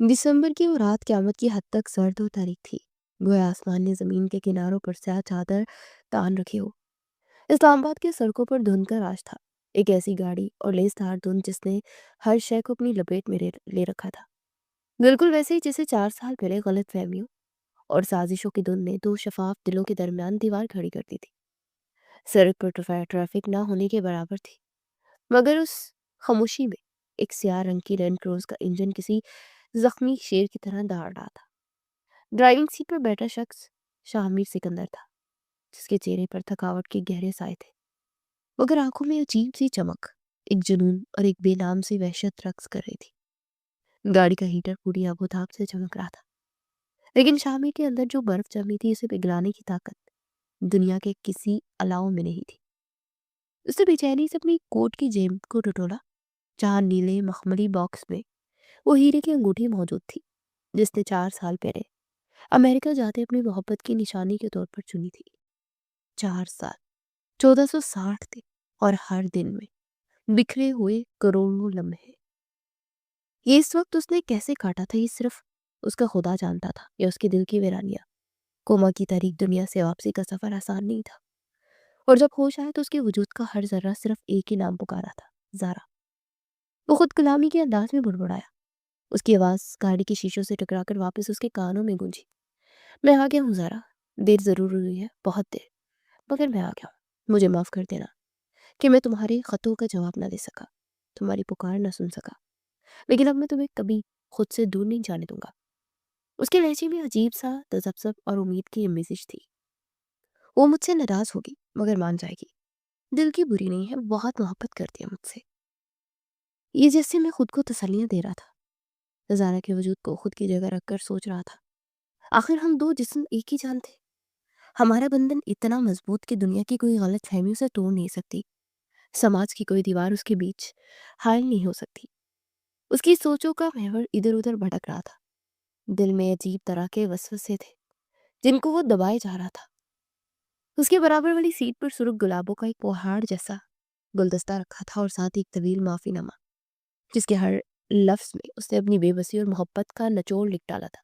दिसंबर की वो रात क़यामत की हद तक सर्द और तारीक थी। गोया आसमान ने ज़मीन के किनारों पर स्याह चादर तान रखी हो। इस्लामाबाद की सड़कों पर धुंध का राज था। एक ऐसी गाड़ी और लेसदार धुंध जिसने हर शय को अपनी लपेट में ले रखा था। बिल्कुल वैसे ही जैसे 4 साल पहले गलत फहमियों और साजिशों की धुंध ने दो शफाफ दिलों के दरमियान दीवार खड़ी कर दी थी। सड़क पर ट्रैफिक ना होने के बराबर थी, मगर उस खामोशी में एक स्याह रंग की रेड क्रोज का इंजन किसी जख्मी शेर की तरह दहाड़ रहा था। ड्राइविंग सीट पर बैठा शख्स शाहमीर सिकंदर था, जिसके चेहरे पर थकावट के गहरे साए थे, मगर आंखों में अजीब सी चमक, एक जुनून और एक बेनाम सी वहशत रक्स कर रही थी। गाड़ी का हीटर पूरी आबोताब से चमक रहा था, लेकिन शाहमीर के अंदर जो बर्फ जमी थी उसे पिघलाने की ताकत दुनिया के किसी अलाव में नहीं थी। उसने बेचैनी से अपनी कोट की जेब को टटोला, जहां नीले मखमली बॉक्स में वो हीरे की अंगूठी मौजूद थी, जिसने 4 साल पहले अमेरिका जाते अपनी मोहब्बत की निशानी के तौर पर चुनी थी। 4 साल, 1460 दिन, और हर दिन में बिखरे हुए करोड़ों लम्हे। ये इस वक्त उसने कैसे काटा था, ये सिर्फ उसका खुदा जानता था, या उसके दिल की वीरानियां। कोमा की तारीख दुनिया से वापसी का सफर आसान नहीं था, और जब होश आया तो उसके वजूद का हर जर्रा सिर्फ एक ही नाम पुकारा था, ज़ारा। वो खुद कलामी के अंदाज में बुड़बुड़ाया। उसकी आवाज़ गाड़ी के शीशों से टकराकर वापस उसके कानों में गूंजी। मैं आ गया हूँ ज़ारा, देर ज़रूर हुई है, बहुत देर, मगर मैं आ गया हूँ। मुझे माफ़ कर देना कि मैं तुम्हारे ख़तों का जवाब ना दे सका, तुम्हारी पुकार ना सुन सका, लेकिन अब मैं तुम्हें कभी खुद से दूर नहीं जाने दूंगा। उसके लहजे में अजीब सा तजब्जब और उम्मीद की मिजिज थी। वो मुझसे नाराज़ होगी, मगर मान जाएगी। दिल की बुरी नहीं है, बहुत मोहब्बत करती है मुझसे। ये जैसे मैं खुद को तसल्लियाँ दे रहा था। ज़ारा के वजूद को खुद की जगह रखकर सोच रहा था, आखिर हम दो जिस्म एक ही जान थे। हमारा बंधन इतना मजबूत कि दुनिया की कोई गलत फहमी उसे तोड़ नहीं सकती। समाज की कोई दीवार उसके बीच हायल नहीं हो सकती। उसकी सोचों का महवर इधर उधर भटक रहा था। दिल में अजीब तरह के वसवसे थे, जिनको वो दबाए जा रहा था। उसके बराबर वाली सीट पर सुर्ख गुलाबों का एक पहाड़ जैसा गुलदस्ता रखा था, और साथ ही एक तवील माफीनामा, जिसके हर लफ्ज में उसने अपनी बेबसी और मोहब्बत का निचोड़ लिख डाला था।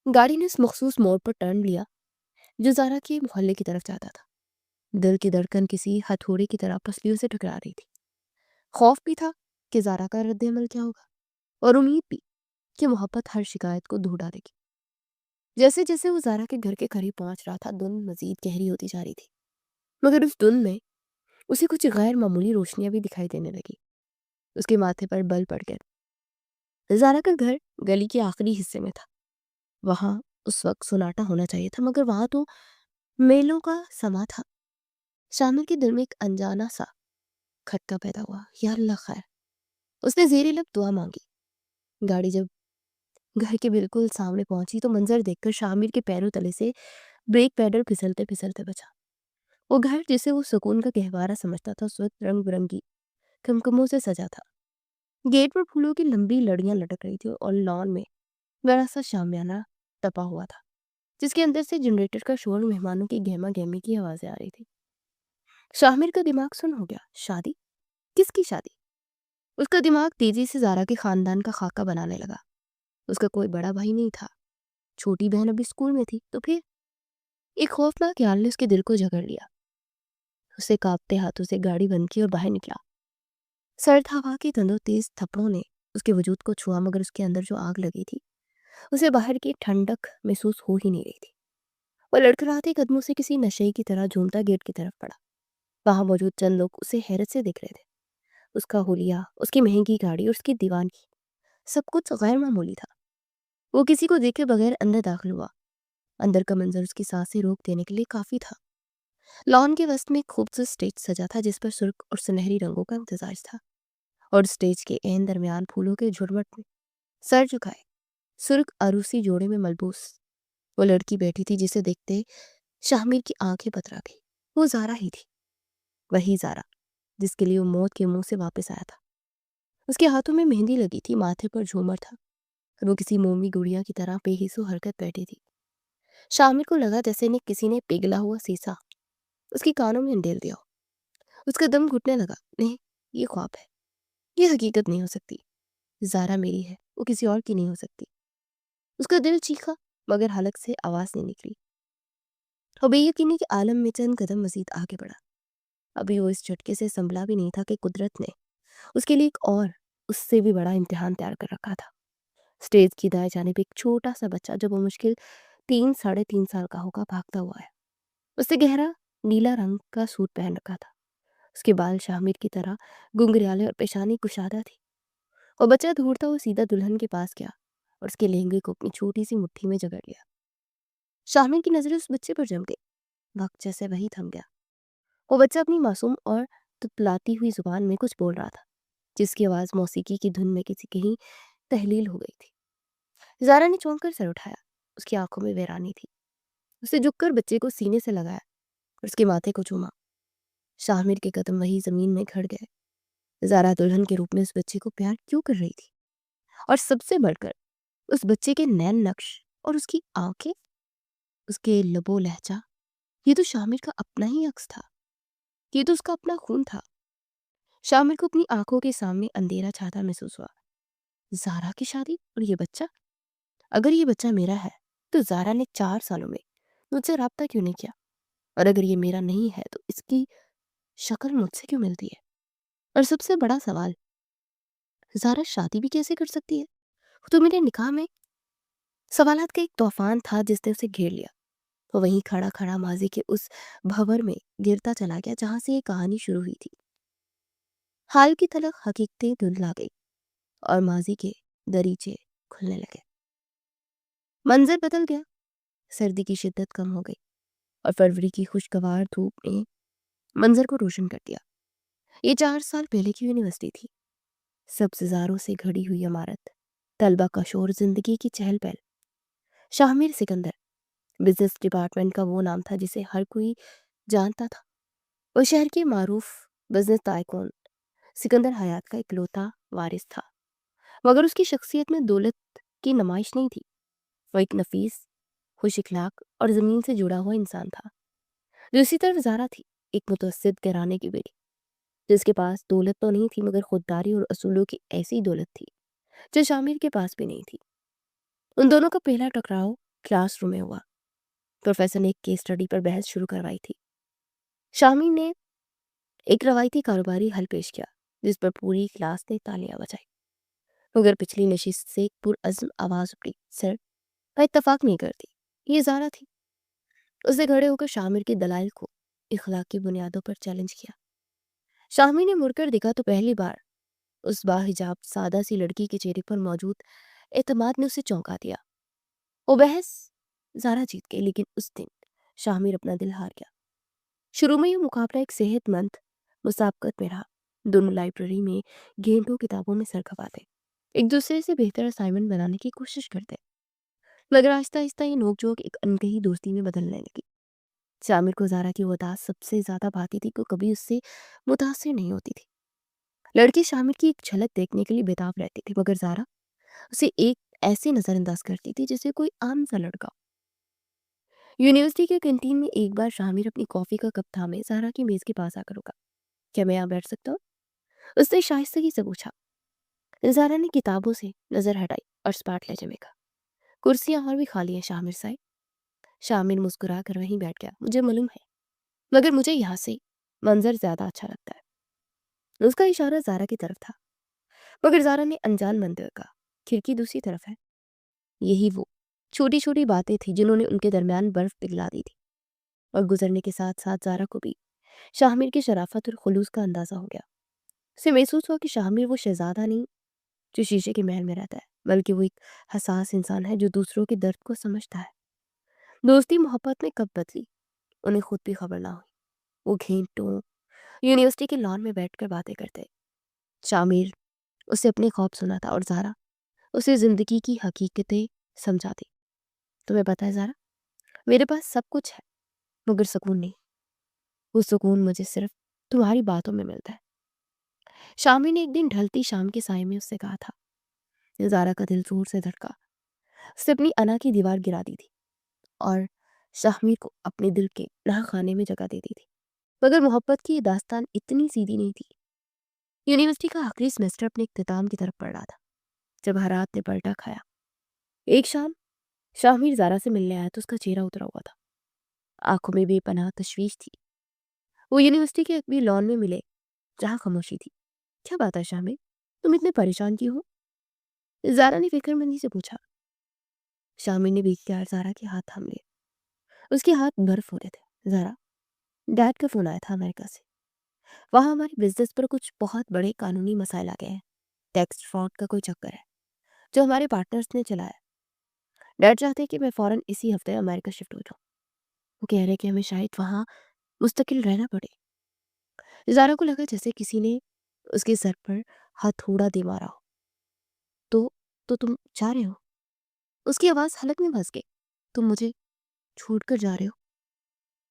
गाड़ी ने उस मखसूस मोड़ पर टर्न लिया जो ज़ारा के मोहल्ले की तरफ जाता था। दिल की धड़कन किसी हथौड़े की तरह पसलियों से टकरा रही थी। खौफ भी था कि ज़ारा का रद्द-ए-अमल क्या होगा, और उम्मीद भी कि मोहब्बत हर शिकायत को धो डालेगी। जैसे जैसे वो ज़ारा के घर के करीब पहुंच रहा था, धुंध मजीद गहरी होती जा रही थी, मगर उस धुंध में उसे कुछ गैर मामूली रोशनियां भी दिखाई देने लगी। उसके माथे पर बल पड़ गए। ज़ारा का घर गली के आखिरी हिस्से में था। वहां उस वक्त सन्नाटा होना चाहिए था, मगर वहां तो मेलों का समा था। शामिल के दिल में एक अनजाना सा खटका पैदा हुआ। या अल्लाह खैर, उसने ज़ेरे लब दुआ मांगी। गाड़ी जब घर के बिल्कुल सामने पहुंची तो मंजर देखकर शामिर के पैरों तले से ब्रेक पैडल फिसलते फिसलते बचा। वो घर जिसे वो सुकून का गहवारा समझता था, उस वक्त रंग बिरंगी खमखमों से सजा था। गेट पर फूलों की लंबी लड़ियां लटक रही थी, और लॉन में बड़ा सा शामियाना तपा हुआ था, जिसके अंदर से जनरेटर का शोर, मेहमानों की गहमा गहमी की आवाजें आ रही थी। शामिर का दिमाग सुन हो गया। शादी? किसकी शादी? उसका दिमाग तेजी से ज़ारा के खानदान का खाका बनाने लगा। उसका कोई बड़ा भाई नहीं था, छोटी बहन अभी स्कूल में थी, तो फिर एक खौफनाक ख्याल ने उसके दिल को जकड़ लिया। उसे कांपते हाथों से गाड़ी बंद की और बाहर निकला। सर्द हवा की तंदो तेज थप्पड़ों ने उसके वजूद को छुआ, मगर उसके अंदर जो आग लगी थी उसे बाहर की ठंडक महसूस हो ही नहीं रही थी। वो लड़खड़ाते कदमों से किसी नशे की तरह झूमता गेट की तरफ पड़ा। वहां मौजूद चंद लोग उसे हैरत से देख रहे थे। उसका हुलिया, उसकी महंगी गाड़ी और उसकी दीवानगी, सब कुछ गैर मामूली था। वो किसी को देखे बगैर अंदर दाखिल हुआ। अंदर का मंजर उसकी सांसें रोक देने के लिए काफी था। लॉन के वस्त में एक खूबसूरत स्टेज सजा था, जिस पर सुर्ख और सुनहरी रंगों का इम्तिजाज था, और स्टेज के एन दरमियान फूलों के झुरमट में सर झुकाए सुर्ख अरूसी जोड़े में मलबूस वो लड़की बैठी थी, जिसे देखते शामिर की आंखें पतरा गई। वो ज़ारा ही थी, वही ज़ारा जिसके लिए वो मौत के मुंह से वापस आया था। उसके हाथों में मेहंदी लगी थी, माथे पर झूमर था, और वो किसी मोमी गुड़िया की तरह बेहिसो हरकत बैठी थी। शामिर को लगा जैसे ने किसी ने पिघला हुआ शीशा उसके कानों में अंडेल दिया हो। उसका दम घुटने लगा। नहीं, ये ख्वाब है, ये हकीकत नहीं हो सकती। ज़ारा मेरी है, वो किसी और की नहीं हो सकती। उसका दिल चीखा मगर हलक से आवाज़ नहीं निकली। और बेयकीनी के आलम में चंद कदम मज़ीद आगे बढ़ा। अभी वो इस झटके से संभला भी नहीं था कि कुदरत ने उसके लिए एक और उससे भी बड़ा इम्तिहान तैयार कर रखा था। स्टेज की दाएं जानिब एक छोटा सा बच्चा, जो वो मुश्किल 3 साढ़े 3 साल का होगा, भागता हुआ है। उसने गहरा नीला रंग का सूट पहन रखा था। उसके बाल शामिर की तरह घुंघराले और पेशानी कुशादा थी। और बच्चा दौड़ता हुआ सीधा दुल्हन के पास गया और उसके लहंगे को अपनी छोटी सी मुट्ठी में जकड़ लिया। शामिर की नजरें उस बच्चे पर जम गई। वक्त जैसे वही थम गया। वो बच्चा अपनी मासूम और तुतलाती हुई जुबान में कुछ बोल रहा था, जिसकी आवाज़ मौसीकी की धुन में किसी कहीं तहलील हो गई थी। ज़ारा ने चौंक कर सर उठाया। उसकी आंखों में वीरानी थी। उसे झुककर बच्चे को सीने से लगाया और उसके माथे को चूमा। शामिर के कदम वही जमीन में खड़ गए। ज़ारा दुल्हन के रूप में उस बच्चे को प्यार क्यों कर रही थी? और सबसे बढ़कर उस बच्चे के नैन नक्श और उसकी आंखें, उसके लबो लहजा, ये तो शामिर का अपना ही अक्स था। ये तो उसका अपना खून था। शामिर को अपनी आंखों के सामने अंधेरा छाता महसूस हुआ। ज़ारा की शादी और ये बच्चा? अगर ये बच्चा मेरा है तो ज़ारा ने 4 सालों में मुझसे राब्ता क्यों नहीं किया? और अगर ये मेरा नहीं है तो इसकी शक्ल मुझसे क्यों मिलती है? और सबसे बड़ा सवाल, ज़ारा शादी भी कैसे कर सकती है? वो तो मेरे निकाह में। सवालात का एक तूफान था जिसने उसे घेर लिया। वो वहीं खड़ा खड़ा माजी के उस भंवर में गिरता चला गया जहां से ये कहानी शुरू हुई थी। हाल की तलक हकीकतें धुंधला गई और माजी के दरीचे खुलने लगे। मंजर बदल गया। सर्दी की शिद्दत कम हो गई और फरवरी की खुशगवार धूप ने मंजर को रोशन कर दिया। ये 4 साल पहले की यूनिवर्सिटी थी। सब्ज़ारों से घड़ी हुई इमारत, तलबा का शोर, जिंदगी की चहल पहल। शाहमीर सिकंदर बिजनेस डिपार्टमेंट का वो नाम था जिसे हर कोई जानता था। वो शहर के मारूफ बिजनेस टाइकून सिकंदर हयात का इकलौता वारिस था। मगर उसकी शख्सियत में दौलत की नुमाइश नहीं थी। वो एक नफीस, खुश इखलाक और ज़मीन से जुड़ा हुआ इंसान था। दूसरी तरफ ज़ारा थी, एक मुतवस्सित घराने की बेटी, जिसके पास दौलत तो नहीं थी मगर खुददारी और असूलों की ऐसी दौलत थी जो शामिर के पास भी नहीं थी। उन दोनों का पहला टकराव क्लासरूम में हुआ। प्रोफेसर ने एक केस स्टडी पर बहस शुरू करवाई थी। शामिर ने एक रवायती कारोबारी हल पेश किया जिस पर पूरी क्लास ने तालियां बजाई। मगर पिछली नशिस्त से एक पुरअज़्म आवाज़ उठी, सर, मैं इत्तफाक नहीं करती। ये ज़ारा थी। उसने खड़े होकर शामिर की दलाइल को इखलाकी बुनियादों पर चैलेंज किया। शामिर ने मुड़कर देखा तो पहली बार उस बाहिजाब सादा सी लड़की के चेहरे पर मौजूद एतमाद ने उसे चौंका दिया। वो बहस ज़ारा जीत गई, लेकिन उस दिन शामिर अपना दिल हार गया। शुरू में यह मुकाबला एक सेहतमंद मुसाबकत में रहा। दोनों लाइब्रेरी में घंटों किताबों में सर खपाते, एक दूसरे से बेहतर असाइनमेंट बनाने की कोशिश करते। मगर आहिस्ता आहिस्ता ये नोकझोंक एक अनकही दोस्ती में बदलने लगी। शामिर को ज़ारा की उदास सबसे ज्यादा भाती थी, को कभी उससे मुतासिर नहीं होती थी। लड़की शामिर की एक झलक देखने के लिए बेताब रहती थी, मगर ज़ारा उसे एक ऐसे नजरअंदाज करती थी जैसे कोई आम सा लड़का। यूनिवर्सिटी के कैंटीन में एक बार शामिर अपनी कॉफी का कप थामे ज़ारा की मेज के पास आकर रुका। क्या मैं यहाँ बैठ सकता हूँ? उसने शाइस्तगी से पूछा। ज़ारा ने किताबों से नजर हटाई और स्पाट लहजे में कहा, कुर्सियां और भी खाली हैं शामिर साहब। शामिर मुस्कुरा कर वहीं बैठ गया। मुझे मालूम है, मगर मुझे यहाँ से मंजर ज्यादा अच्छा लगता है। उसका इशारा ज़ारा की तरफ था, मगर ज़ारा ने अनजान बनते हुए कहा, खिड़की दूसरी तरफ है। यही वो छोटी छोटी बातें थी जिन्होंने उनके दरमियान बर्फ पिघला दी थी। और गुजरने के साथ साथ ज़ारा को भी शामिर की शराफत और खुलूस का अंदाजा हो गया। उसे महसूस हुआ कि शामिर वो शहजादा नहीं जो शीशे के महल में रहता है, बल्कि वो एक हसास इंसान है जो दूसरों के दर्द को समझता है। दोस्ती मोहब्बत में कब बदली, उन्हें खुद भी खबर ना हुई। वो घंटों यूनिवर्सिटी के लॉन में बैठकर बातें करते। शामिर उसे अपने ख्वाब सुनाता और ज़ारा उसे जिंदगी की हकीकतें समझाती। तुम्हें पता है ज़ारा, मेरे पास सब कुछ है मगर सुकून नहीं। वो सुकून मुझे सिर्फ तुम्हारी बातों में मिलता है। शामिर ने एक दिन ढलती शाम के साय में उससे कहा था। ज़ारा का दिल जोर से धड़का। उसने अपनी अना की दीवार गिरा दी थी और शामिर को अपने दिल के नाह खाने में जगह दे दी थी। मगर मोहब्बत की ये दास्तान इतनी सीधी नहीं थी। यूनिवर्सिटी का आखिरी सेमेस्टर अपने इख्तिताम की तरफ बढ़ रहा था। जब हालात ने पलटा खाया। एक शाम शामिर ज़ारा से मिलने आया तो उसका चेहरा उतरा हुआ था, आंखों में बेपनाह तशवीश थी। वो यूनिवर्सिटी के अगली लॉन में मिले, जहाँ खामोशी थी। क्या बात है शामिर, तुम इतने परेशान क्यों हो? ज़ारा ने फिक्रमंदी से पूछा। शामिर ने बेख्तियार ज़ारा के हाथ थाम लिए। उसके हाथ बर्फ हो रहे थे। ज़ारा, डैड का फ़ोन आया था अमेरिका से। वहाँ हमारे बिजनेस पर कुछ बहुत बड़े कानूनी मसाइल आ गए हैं। टैक्स फ्रॉड का कोई चक्कर है जो हमारे पार्टनर्स ने चलाया। डैड चाहते हैं कि मैं फ़ौरन इसी हफ्ते अमेरिका शिफ्ट हो जाऊँ। वो कह रहे हैं कि हमें शायद वहाँ मुस्तकिल रहना पड़े। ज़ारा को लगा जैसे किसी ने उसके सर पर हथौड़ा दे मारा हो। तो तुम जा रहे हो? उसकी आवाज़ हलक में फंस गई। तुम मुझे छोड़कर जा रहे हो?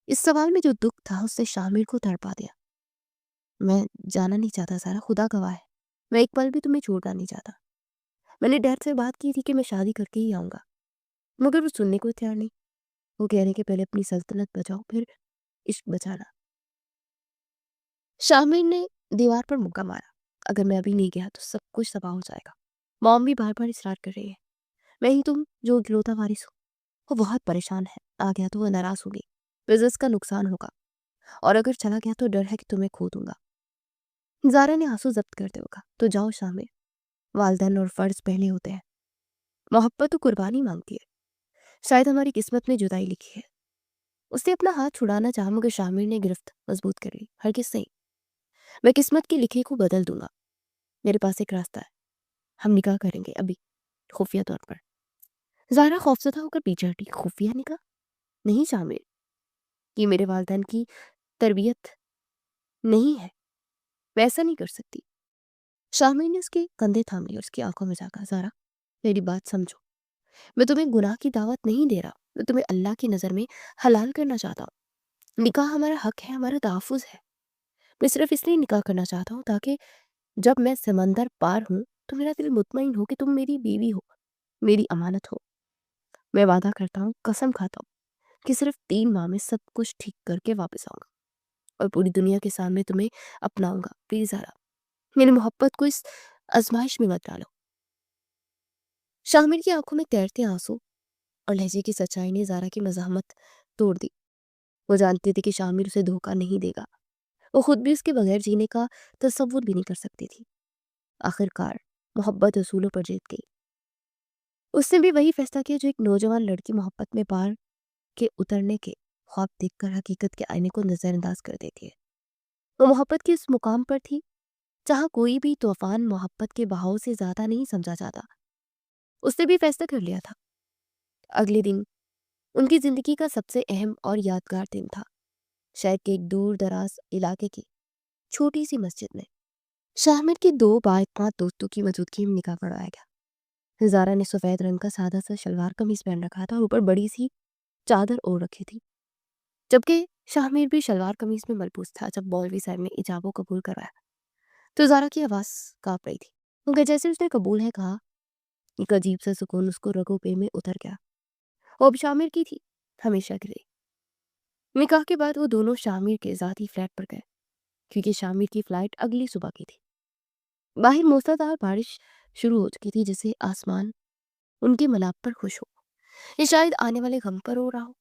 इस सवाल में जो दुख था उसने शामिर को तड़पा दिया। मैं जाना नहीं चाहता ज़ारा, खुदा गवाह है। मैं एक पल भी तुम्हें छोड़ना नहीं चाहता। मैंने डैड से बात की थी कि मैं शादी करके ही आऊँगा, मगर वो सुनने को तैयार नहीं। वो कह रहे कि पहले अपनी सल्तनत बचाओ फिर इश्क बचाना। शामिर ने दीवार पर मुक्का मारा। अगर मैं अभी नहीं गया तो सब कुछ तबाह हो जाएगा। मॉम भी बार बार इसरार कर रही है। मैं ही तुम जो इकलौता वारिस हूँ। वो बहुत परेशान है। आ गया तो वो नाराज होगी। बिजनेस का नुकसान होगा और अगर चला गया तो डर है कि तुम्हें खो दूंगा। ज़ारा ने आंसू जब्त करते हुए कहा, तो जाओ शामिर, वालिदैन और फर्ज पहले होते हैं। मोहब्बत तो कुर्बानी मांगती है। शायद हमारी किस्मत में जुदाई लिखी है। उसने अपना हाथ छुड़ाना चाहा मगर शामिर ने गिरफ्त मजबूत कर ली। हरगिज़ नहीं, मैं किस्मत के लिखे को बदल दूंगा। मेरे पास एक रास्ता है। हम निकाह करेंगे अभी, खुफिया तौर पर। ज़ारा खौफजदा होकर पीछे हटी। खुफिया निकाह? नहीं शामिर, ये मेरे वालिदैन की तरबियत नहीं है। मैं ऐसा नहीं कर सकती। शामिर ने उसके कंधे थाम लिए और उसकी आंखों में झांका। ज़ारा, मेरी बात समझो। मैं तुम्हें गुनाह की दावत नहीं दे रहा। मैं तुम्हें अल्लाह की नज़र में हलाल करना चाहता हूँ। निकाह हमारा हक है, हमारा तहफ़्फ़ुज़ है। मैं सिर्फ इसलिए निकाह करना चाहता हूँ ताकि जब मैं समंदर पार हूँ तो मेरा दिल मुतमईन हो कि तुम मेरी बीवी हो, मेरी अमानत हो। मैं वादा करता हूँ, कसम खाता हूँ कि सिर्फ 3 माह में सब कुछ ठीक करके वापस आऊँगा और पूरी दुनिया के सामने तुम्हें अपनाऊंगा। प्लीज़ ज़ारा, मेरी मोहब्बत को इस आजमाइश में मत डालो। शामिर की आंखों में तैरते आंसू और लहजे की सच्चाई ने ज़ारा की मज़ाहमत तोड़ दी। वो जानती थी कि शामिर उसे धोखा नहीं देगा। वो खुद भी उसके बगैर जीने का तसव्वुर भी नहीं कर सकती थी। आखिरकार मोहब्बत असूलों पर जीत गई। उसने भी वही फैसला किया जो एक नौजवान लड़की मोहब्बत में पार के उतरने के ख्वाब देखकर हकीकत के आईने को नज़रअंदाज कर देती है। वो मोहब्बत के उस मुकाम पर थी जहाँ कोई भी तूफान मोहब्बत के बहाव से ज़्यादा नहीं समझा जाता। उसने भी फैसला कर लिया था। अगले दिन उनकी ज़िंदगी का सबसे अहम और यादगार दिन था। शहर के एक दूर दराज इलाके की छोटी सी मस्जिद में शामिर के 2 बाएतमाद दोस्तों की मौजूदगी में निकाह पढ़वाया गया। ज़ारा ने सफ़ेद रंग का सादा सा शलवार कमीज पहन रखा था और ऊपर बड़ी सी चादर ओढ़ रखी थी, जबकि शामिर भी शलवार कमीज में मलबूस था। जब मौलवी साहब ने इजाबो कबूल करवाया तो ज़ारा की आवाज़ काँप रही थी, मगर जैसे उसने कबूल है कहा, एक अजीब सा सुकून उसको रगों पे में उतर गया। वो अब शामिर की थी, हमेशा के लिए। निकाह के बाद वो दोनों शामिर के ज़ाती फ्लैट पर गए क्योंकि शामिर की फ़्लाइट अगली सुबह की थी। बाहर मूसलाधार बारिश शुरू हो चुकी थी, जिससे आसमान उनके मलाप पर खुश हो, ये शायद आने वाले गम पर हो रहा हो।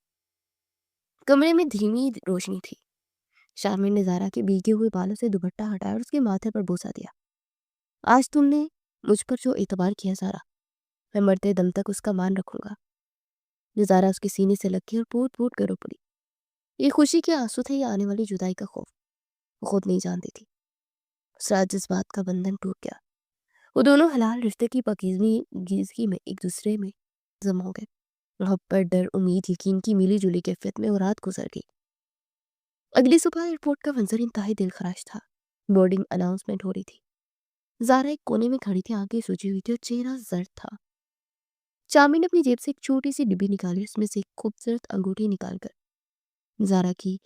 कमरे में धीमी रोशनी थी। शामिर ने ज़ारा के भीगे हुए बालों से दुपट्टा हटाया और उसके माथे पर बोसा दिया। आज तुमने मुझ पर जो एतबार किया ज़ारा, मैं मरते दम तक उसका मान रखूंगा। ज़ारा उसके सीने से लग गई और फूट फूट कर रो पड़ी। ये खुशी के आंसू थे या आने वाली जुदाई का खौफ, वो खुद नहीं जानती थी। उस रात जिस बात का बंधन टूट गया, वो दोनों हलाल रिश्ते की पाकीज़गी में एक दूसरे में जम हो गए। मोहब्बत, डर, उम्मीद, यकीन की मिली जुली कैफियत में वो रात गुजर गई। अगली सुबह एयरपोर्ट का मंजर इंतहाई दिलखराश था। बोर्डिंग अनाउंसमेंट हो रही थी। ज़ारा एक कोने में खड़ी थी, आंखें सूजी हुई थी और चेहरा जर्द था। चामी ने अपनी जेब से एक छोटी सी डिब्बी निकाली, उसमें से एक खूबसूरत अंगूठी निकालकर ज़ारा की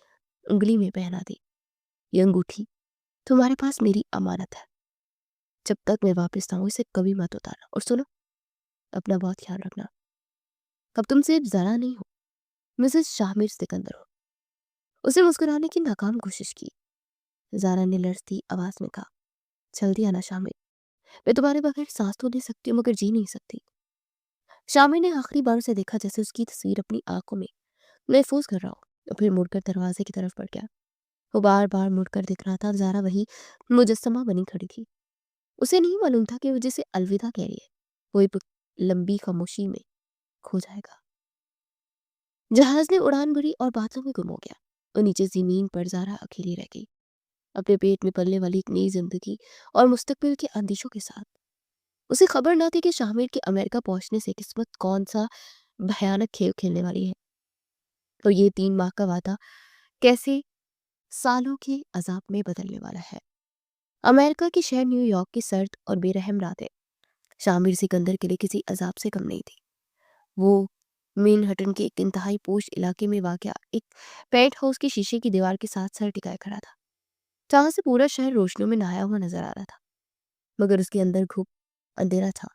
उंगली में पहना दी। ये अंगूठी तुम्हारे पास मेरी अमानत है। जब तक मैं वापस ना आऊं इसे कभी मत उतारना। और सुनो, अपना बहुत ख्याल रखना। अब तुम सिर्फ ज़ारा नहीं हो, मिसेस शामिर सिकंदर हो। उसे मुस्कुराने की नाकाम कोशिश की। ज़ारा ने लड़ती आवाज में कहा, जल्दी आना शामिर, میں تمہارے بغیر سانس تو لے سکتی ہوں مگر جی نہیں سکتی۔ شامر نے آخری بار اسے دیکھا جیسے اس کی تصویر اپنی آنکھوں میں محفوظ کر رہا ہو، اور پھر مڑ کر دروازے کی طرف بڑھ گیا۔ وہ بار بار مڑ کر دیکھ رہا تھا، زارا وہی مجسمہ بنی کھڑی تھی۔ اسے نہیں معلوم تھا کہ وہ جسے الوداع کہہ رہی ہے وہ ایک لمبی خاموشی میں کھو جائے گا۔ جہاز نے اڑان بھری اور بادلوں میں گم ہو گیا، اور نیچے زمین پر زارا اکیلی رہ گئی، اپنے پیٹ میں پلنے والی ایک نئی زندگی اور مستقبل کے اندیشوں کے ساتھ۔ اسے خبر نہ تھی کہ شامر کے امریکہ پہنچنے سے قسمت کون سا بھیانک کھیل کھیلنے والی ہے، اور یہ 3 ماہ کا وعدہ کیسے سالوں کے عذاب میں بدلنے والا ہے۔ امریکہ کے شہر نیو یارک کی سرد اور بے رحم راتیں شامر سکندر کے لیے کسی عذاب سے کم نہیں تھی۔ وہ مین ہٹن کے ایک انتہائی پوش علاقے میں واقع ایک پینٹ ہاؤس کی شیشے کی دیوار کے ساتھ سر ٹکائے کھڑا تھا، جہاں سے پورا شہر روشنیوں میں نہایا ہوا نظر آ رہا تھا، مگر اس کے اندر گھپ اندھیرا تھا۔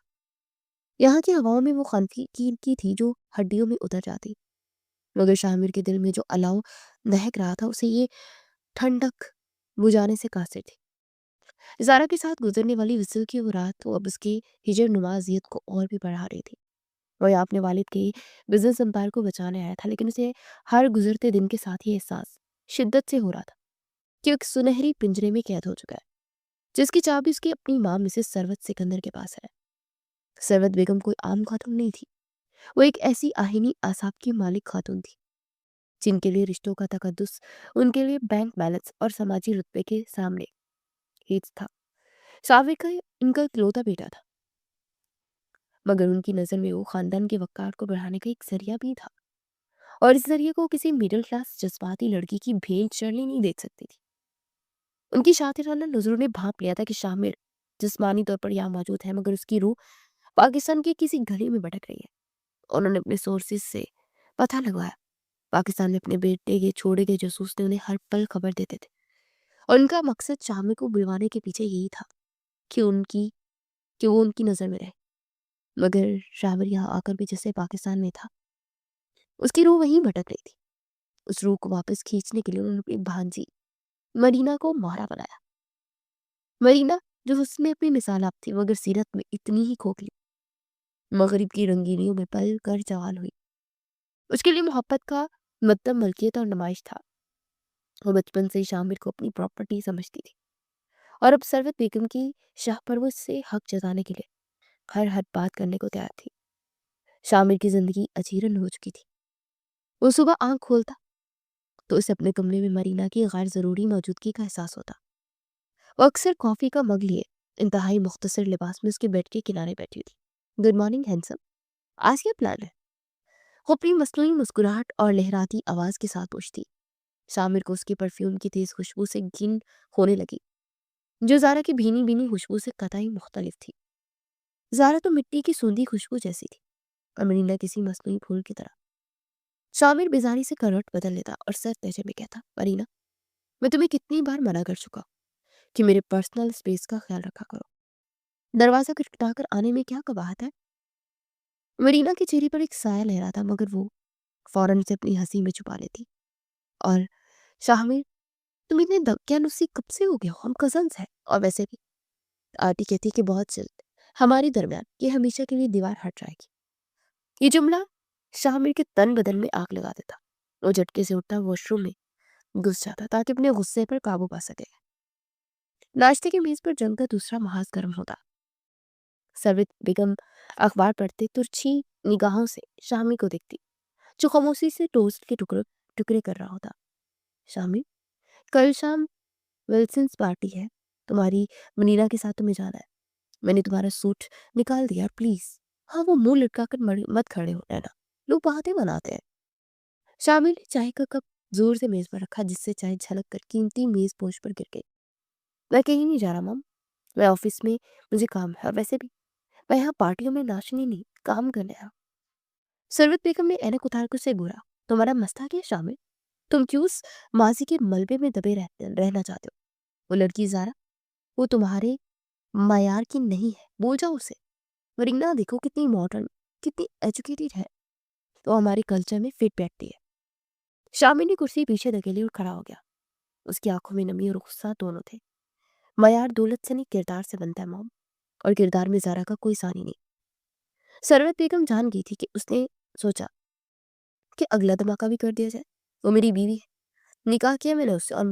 یہاں کی ہواؤں میں وہ خنکی کی تھی جو ہڈیوں میں اتر جاتی، مگر شامر کے دل میں جو الاؤ دہک رہا تھا اسے یہ ٹھنڈک بجھانے سے قاصر تھی۔ زارا کے ساتھ گزرنے والی وصل کی وہ رات تو اب اس کی ہجر نما اذیت کو اور بھی بڑھا رہی تھی۔ وہ اپنے والد کے بزنس امپائر کو بچانے آیا تھا، لیکن اسے ہر گزرتے دن کے ساتھ یہ احساس شدت سے ہو رہا تھا کہ وہ ایک سنہری پنجرے میں قید ہو چکا ہے، جس کی چابی اس کی اپنی ماں مسز ثروت سکندر کے پاس ہے۔ ثروت بیگم کوئی عام خاتون نہیں تھی، وہ ایک ایسی آہینی اعصاب کی مالک خاتون تھی جن کے لیے رشتوں کا تقدس ان کے لیے بینک بیلنس اور سماجی رتبے کے سامنے ہیچ تھا۔ شاور کا ان کا اکلوتا بیٹا تھا، مگر ان کی نظر میں وہ خاندان کے وقار کو بڑھانے کا ایک ذریعہ بھی تھا، اور اس ذریعے کو کسی مڈل کلاس جذباتی لڑکی کی بھیڑ چڑھنی نہیں دیکھ سکتی تھی۔ ان کی شاطرانہ نظروں نے بھانپ لیا تھا کہ شامر جسمانی طور پر یہاں موجود ہے، مگر اس کی روح پاکستان کے کسی گلی میں بھٹک رہی ہے۔ انہوں نے اپنے سورسز سے پتہ لگوایا، پاکستان میں اپنے بیٹے کے چھوڑے گئے جاسوس نے انہیں ہر پل خبر دیتے تھے، اور ان کا مقصد شامر کو بلوانے کے پیچھے یہی تھا کہ وہ ان کی نظر میں رہے۔ مگر شامر یہاں آ کر بھی جیسے پاکستان میں تھا، اس کی روح وہیں بھٹک رہی تھی۔ اس روح کو واپس کھینچنے کے لیے انہوں نے اپنی بھانجی مرینا کو مہرا بنایا۔ مرینا جو حسن میں اپنی مثال آپ تھی، مگر سیرت میں اتنی ہی کھوکھلی، مغرب کی رنگینیوں میں پل کر جوان ہوئی۔ اس کے لیے محبت کا مطلب ملکیت اور نمائش تھا۔ وہ بچپن سے ہی شامر کو اپنی پراپرٹی سمجھتی تھی، اور اب ثروت بیگم کی شاہ پر وہ اس سے حق جتانے کے لیے ہر حد بات کرنے کو تیار تھی۔ شامر کی زندگی اجیرن ہو چکی تھی۔ وہ صبح آنکھ کھولتا تو اسے اپنے کمرے میں مرینا کی غیر ضروری موجودگی کا احساس ہوتا۔ وہ اکثر کافی کا مگ لیے انتہائی مختصر لباس میں اس کے بیڈ کے کنارے بیٹھی تھی۔ گڈ مارننگ ہینڈسم، آج کیا پلان ہے؟ وہ اپنی مصنوعی مسکراہٹ اور لہراتی آواز کے ساتھ پوچھتی۔ شامر کو اس کے پرفیوم کی تیز خوشبو سے گھن ہونے لگی، جو زارا کی بھینی بھینی خوشبو سے قطعی مختلف تھی۔ زارا تو مٹی کی سوندھی خوشبو جیسی تھی، اور مرینا کسی مصنوعی پھول کی طرح۔ شامر بیزاری سے کروٹ بدل لیتا اور سر تیجے میں کہتا، مرینا، میں تمہیں کتنی بار منع کر چکا کہ میرے پرسنل اسپیس کا خیال رکھا کرو۔ دروازہ کھٹکھٹا کر آنے میں کیا قباحت ہے؟ مرینا کے چہرے پر ایک سایہ لہرا تھا، مگر وہ فوراً سے اپنی ہنسی میں چھپا لیتی۔ اور شامر، تم اتنے دقیانوسی کب سے ہو گئے ہو؟ ہم کزنز ہیں، اور ویسے بھی آنٹی کہتی کہ بہت جلد ہمارے درمیان یہ ہمیشہ کے لیے دیوار ہٹ جائے گی۔ یہ جملہ شامر کے تن بدن میں آگ لگا دیتا۔ وہ جھٹکے سے اٹھتا واش روم میں گھس جاتا تاکہ اپنے غصے پر قابو پا سکے۔ ناشتے کی میز پر جنگ کا دوسرا محاذ گرم ہوتا۔ ثروت بیگم اخبار پڑھتے ترچھی نگاہوں سے شامر کو دیکھتی، جو خاموشی سے ٹوسٹ کے ٹکڑے کر رہا ہوتا۔ شامر، کل شام ولسنس پارٹی ہے، تمہاری منیرا کے ساتھ تمہیں جانا ہے۔ میں نے تمہارا سوٹ نکال دیا، پلیز۔ ہاں، وہ منہ لٹکا کر مت کھڑے ہو لینا، لوگ باتیں بناتے ہیں۔ شامر نے چائے کا کپ زور سے میز پر رکھا، جس سے چائے چھلک کر قیمتی میز پوش پر گر گئی۔ میں کہیں نہیں جا رہا مام، میں آفس میں مجھے کام ہے، اور ویسے بھی میں یہاں پارٹیوں میں ناچنے نہیں، کام کرنے آیا۔ ثروت بیگم نے اینک اتار کر سے گورا، تمہارا مسئلہ کیا شامر؟ تم کیوں اس ماضی کے ملبے میں دبے رہنا چاہتے ہو؟ وہ لڑکی زارا، وہ تمہارے معیار کی نہیں ہے، بول جاؤ اسے۔ مرینا دیکھو کتنی ماڈرن، کتنی ایجوکیٹڈ ہے، تو ہمارے کلچر میں فٹ بیٹھتی ہے۔ شامر نے کرسی پیچھے دھکیلی اور کھڑا ہو گیا۔ اس کی آنکھوں میں نمی اور غصہ دونوں تھے۔ معیار دولت سے نہیں، کردار سے بنتا ہے مام، اور کردار میں زارا کا کوئی ثانی نہیں۔ سروت بیگم جان گئی تھی کہ اس نے سوچا کہ اگلا دھماکہ بھی کر دیا جائے۔ وہ میری بیوی ہے، نکاح کیا میں نے اس سے، اور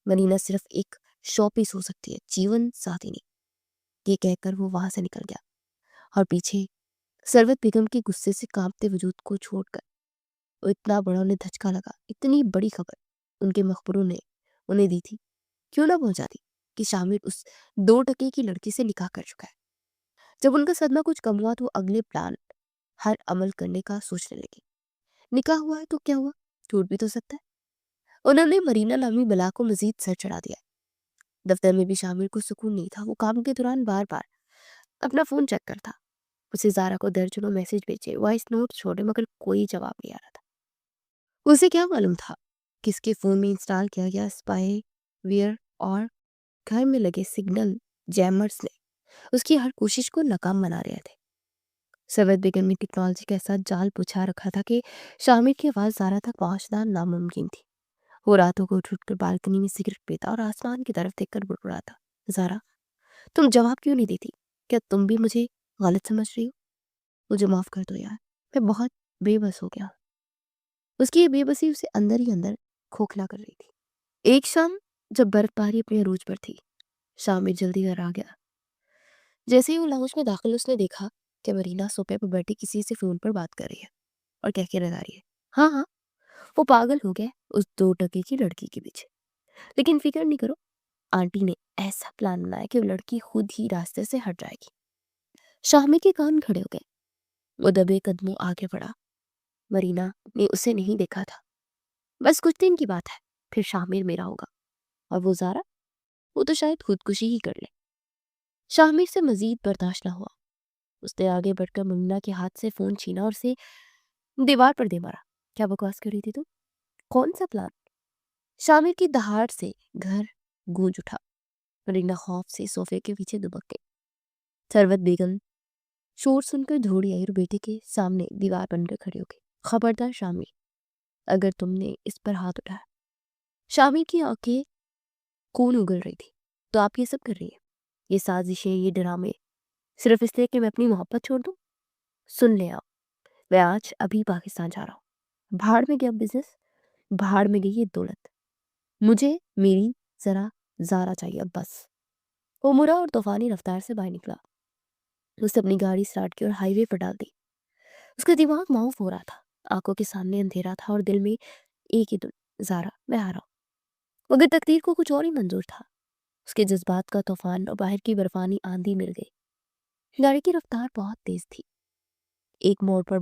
مرینا صرف ایک شو پیس ہو سکتی ہے، جیون ساتھی نہیں۔ یہ کہہ کر وہ وہاں سے نکل گیا اور پیچھے سروت بیگم کے غصے سے کانپتے وجود کو چھوڑ کر وہ اتنا بڑا انہیں دھچکا لگا، اتنی بڑی خبر ان کے مخبروں نے انہیں دی تھی، کیوں نہ پہنچاتی کہ شامل اس 2 ٹکے کی لڑکی سے نکاح کر چکا ہے۔ جب ان کا صدمہ کچھ کم ہوا تو وہ اگلے پلان ہر عمل کرنے کا سوچنے لگے۔ نکاح ہوا ہے تو کیا ہوا، ٹوٹ بھی تو سکتا ہے۔ انہوں نے مرینا نامی بلا کو مزید سر چڑھا دیا۔ دفتر میں بھی شامل کو سکون نہیں تھا، وہ کام کے دوران بار بار اپنا فون چیک کرتا، اسے زارا کو درجنوں میسج بھیجے، وائس نوٹ چھوڑے، مگر کوئی جواب نہیں آ رہا تھا۔ اسے کیا معلوم تھا کس کے فون میں انسٹال کیا گیا اسپائی ویئر اور گھر میں لگے سگنل جیمرز نے اس کی ہر کوشش کو ناکام بنا رہے تھے۔ سروت بیگم نے ٹیکنالوجی کا ایسا جال بچھا رکھا تھا کہ شامل کی آواز زارا تک پہنچنا ناممکن تھی۔ وہ راتوں کو اٹھ کر بالکنی میں سگریٹ پیتا اور آسمان کی طرف دیکھ کر بڑبڑاتا، زارا تم جواب کیوں نہیں دیتی؟ کیا تم بھی مجھے غلط سمجھ رہی ہو؟ مجھے معاف کر دو یار، میں بہت بے بس ہو گیا۔ اس کی یہ بے بسی اسے اندر ہی اندر کھوکھلا کر رہی تھی۔ ایک شام جب برف باری اپنے عروج پر تھی، شامل جلدی گھر آ گیا۔ جیسے ہی وہ لاؤنج میں داخل اس نے دیکھا کہ مرینا صوفے پر بیٹھی کسی سے فون پر بات کر رہی ہے اور کہہ کے لگا رہی ہے، ہاں ہاں وہ پاگل ہو گیا اس 2 ٹکے کی لڑکی کے پیچھے، لیکن فکر نہیں کرو، آنٹی نے ایسا پلان بنایا کہ وہ لڑکی خود ہی راستے سے ہٹ جائے گی۔ شامی کے کان کھڑے ہو گئے، وہ دبے قدموں آگے بڑھا۔ مرینا نے اسے نہیں دیکھا تھا، بس کچھ دن کی بات ہے، پھر شامل میرا ہوگا، اور وہ زارا، وہ تو شاید خودکشی ہی کر لے۔ شامل سے مزید برداشت نہ ہوا، اس نے آگے بڑھ کر مرینا کے ہاتھ سے فون چھینا اور اسے دیوار پر دے مارا۔ کیا بکواس کر رہی تھی تم؟ کون سا پلان؟ شامل کی دہاڑ سے گھر گونج اٹھا۔ مرینا خوف سے صوفے کے پیچھے دبک گئی۔ سروت بیگم شور سن کر دھوڑی آئی اور بیٹے کے سامنے دیوار بن کر کھڑی ہو گئی۔ خبردار شامل، اگر تم نے اس پر ہاتھ اٹھایا۔ شامل کی آنکھیں خون اگل رہی تھی، تو آپ یہ سب کر رہی ہیں، یہ سازشیں، یہ ڈرامے، صرف اس لیے کہ میں اپنی محبت چھوڑ دوں؟ سن لے آپ، میں آج ابھی پاکستان جا رہا ہوں، بھاڑ میں گیا بزنس، بھاڑ میں گئی یہ دولت، مجھے میری ذرا زارا چاہیے اب بس۔ وہ مرا اور طوفانی رفتار سے باہر نکلا۔ اس نے اپنی گاڑی سٹارٹ کی اور ہائی وے پر ڈال دی۔ اس کا دماغ معاف ہو رہا تھا، آنکھوں کے سامنے اندھیرا تھا اور دل میں ایک ہی دل، زارا میں آ رہا ہوں۔ مگر تقدیر کو کچھ اور ہی منظور تھا۔ اس کے جذبات کا طوفان اور باہر کی برفانی آندھی مل گئی۔ گاڑی کی رفتار بہت تیز تھی، ایک موڑ پر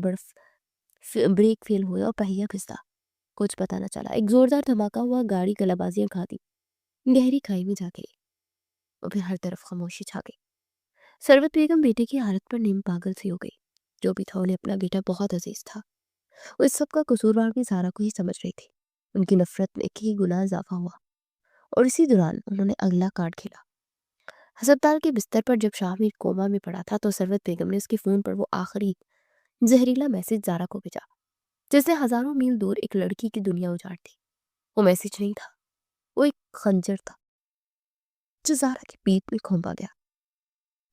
بریک فیل ہوئے اور پہیہ پھسلا، کچھ پتہ نہ چلا، ایک زوردار دھماکہ ہوا، گاڑی گلابازیاں کھا دی، گہری کھائی میں جا گئی اور پھر ہر طرف خاموشی چھا گئی۔ سروت بیگم بیٹے کی حالت پر نیم پاگل سی ہو گئی، جو بھی تھا انہیں اپنا بیٹا بہت عزیز تھا۔ وہ اس سب کا قصوروار بھی زارا کو ہی سمجھ رہی تھی۔ ان کی نفرت میں کئی گنا اضافہ ہوا اور اسی دوران انہوں نے اگلا کارڈ کھیلا۔ ہسپتال کے بستر پر جب شامل کوما میں پڑا تھا تو سروت بیگم نے اس کے فون پر وہ آخری زہریلا میسج زارا کو بھیجا جس نے ہزاروں میل دور ایک لڑکی کی دنیا اجاڑ دی۔ وہ میسج نہیں تھا، وہ ایک خنجر تھا جو زارا کی پیٹھ میں کھونپا گیا۔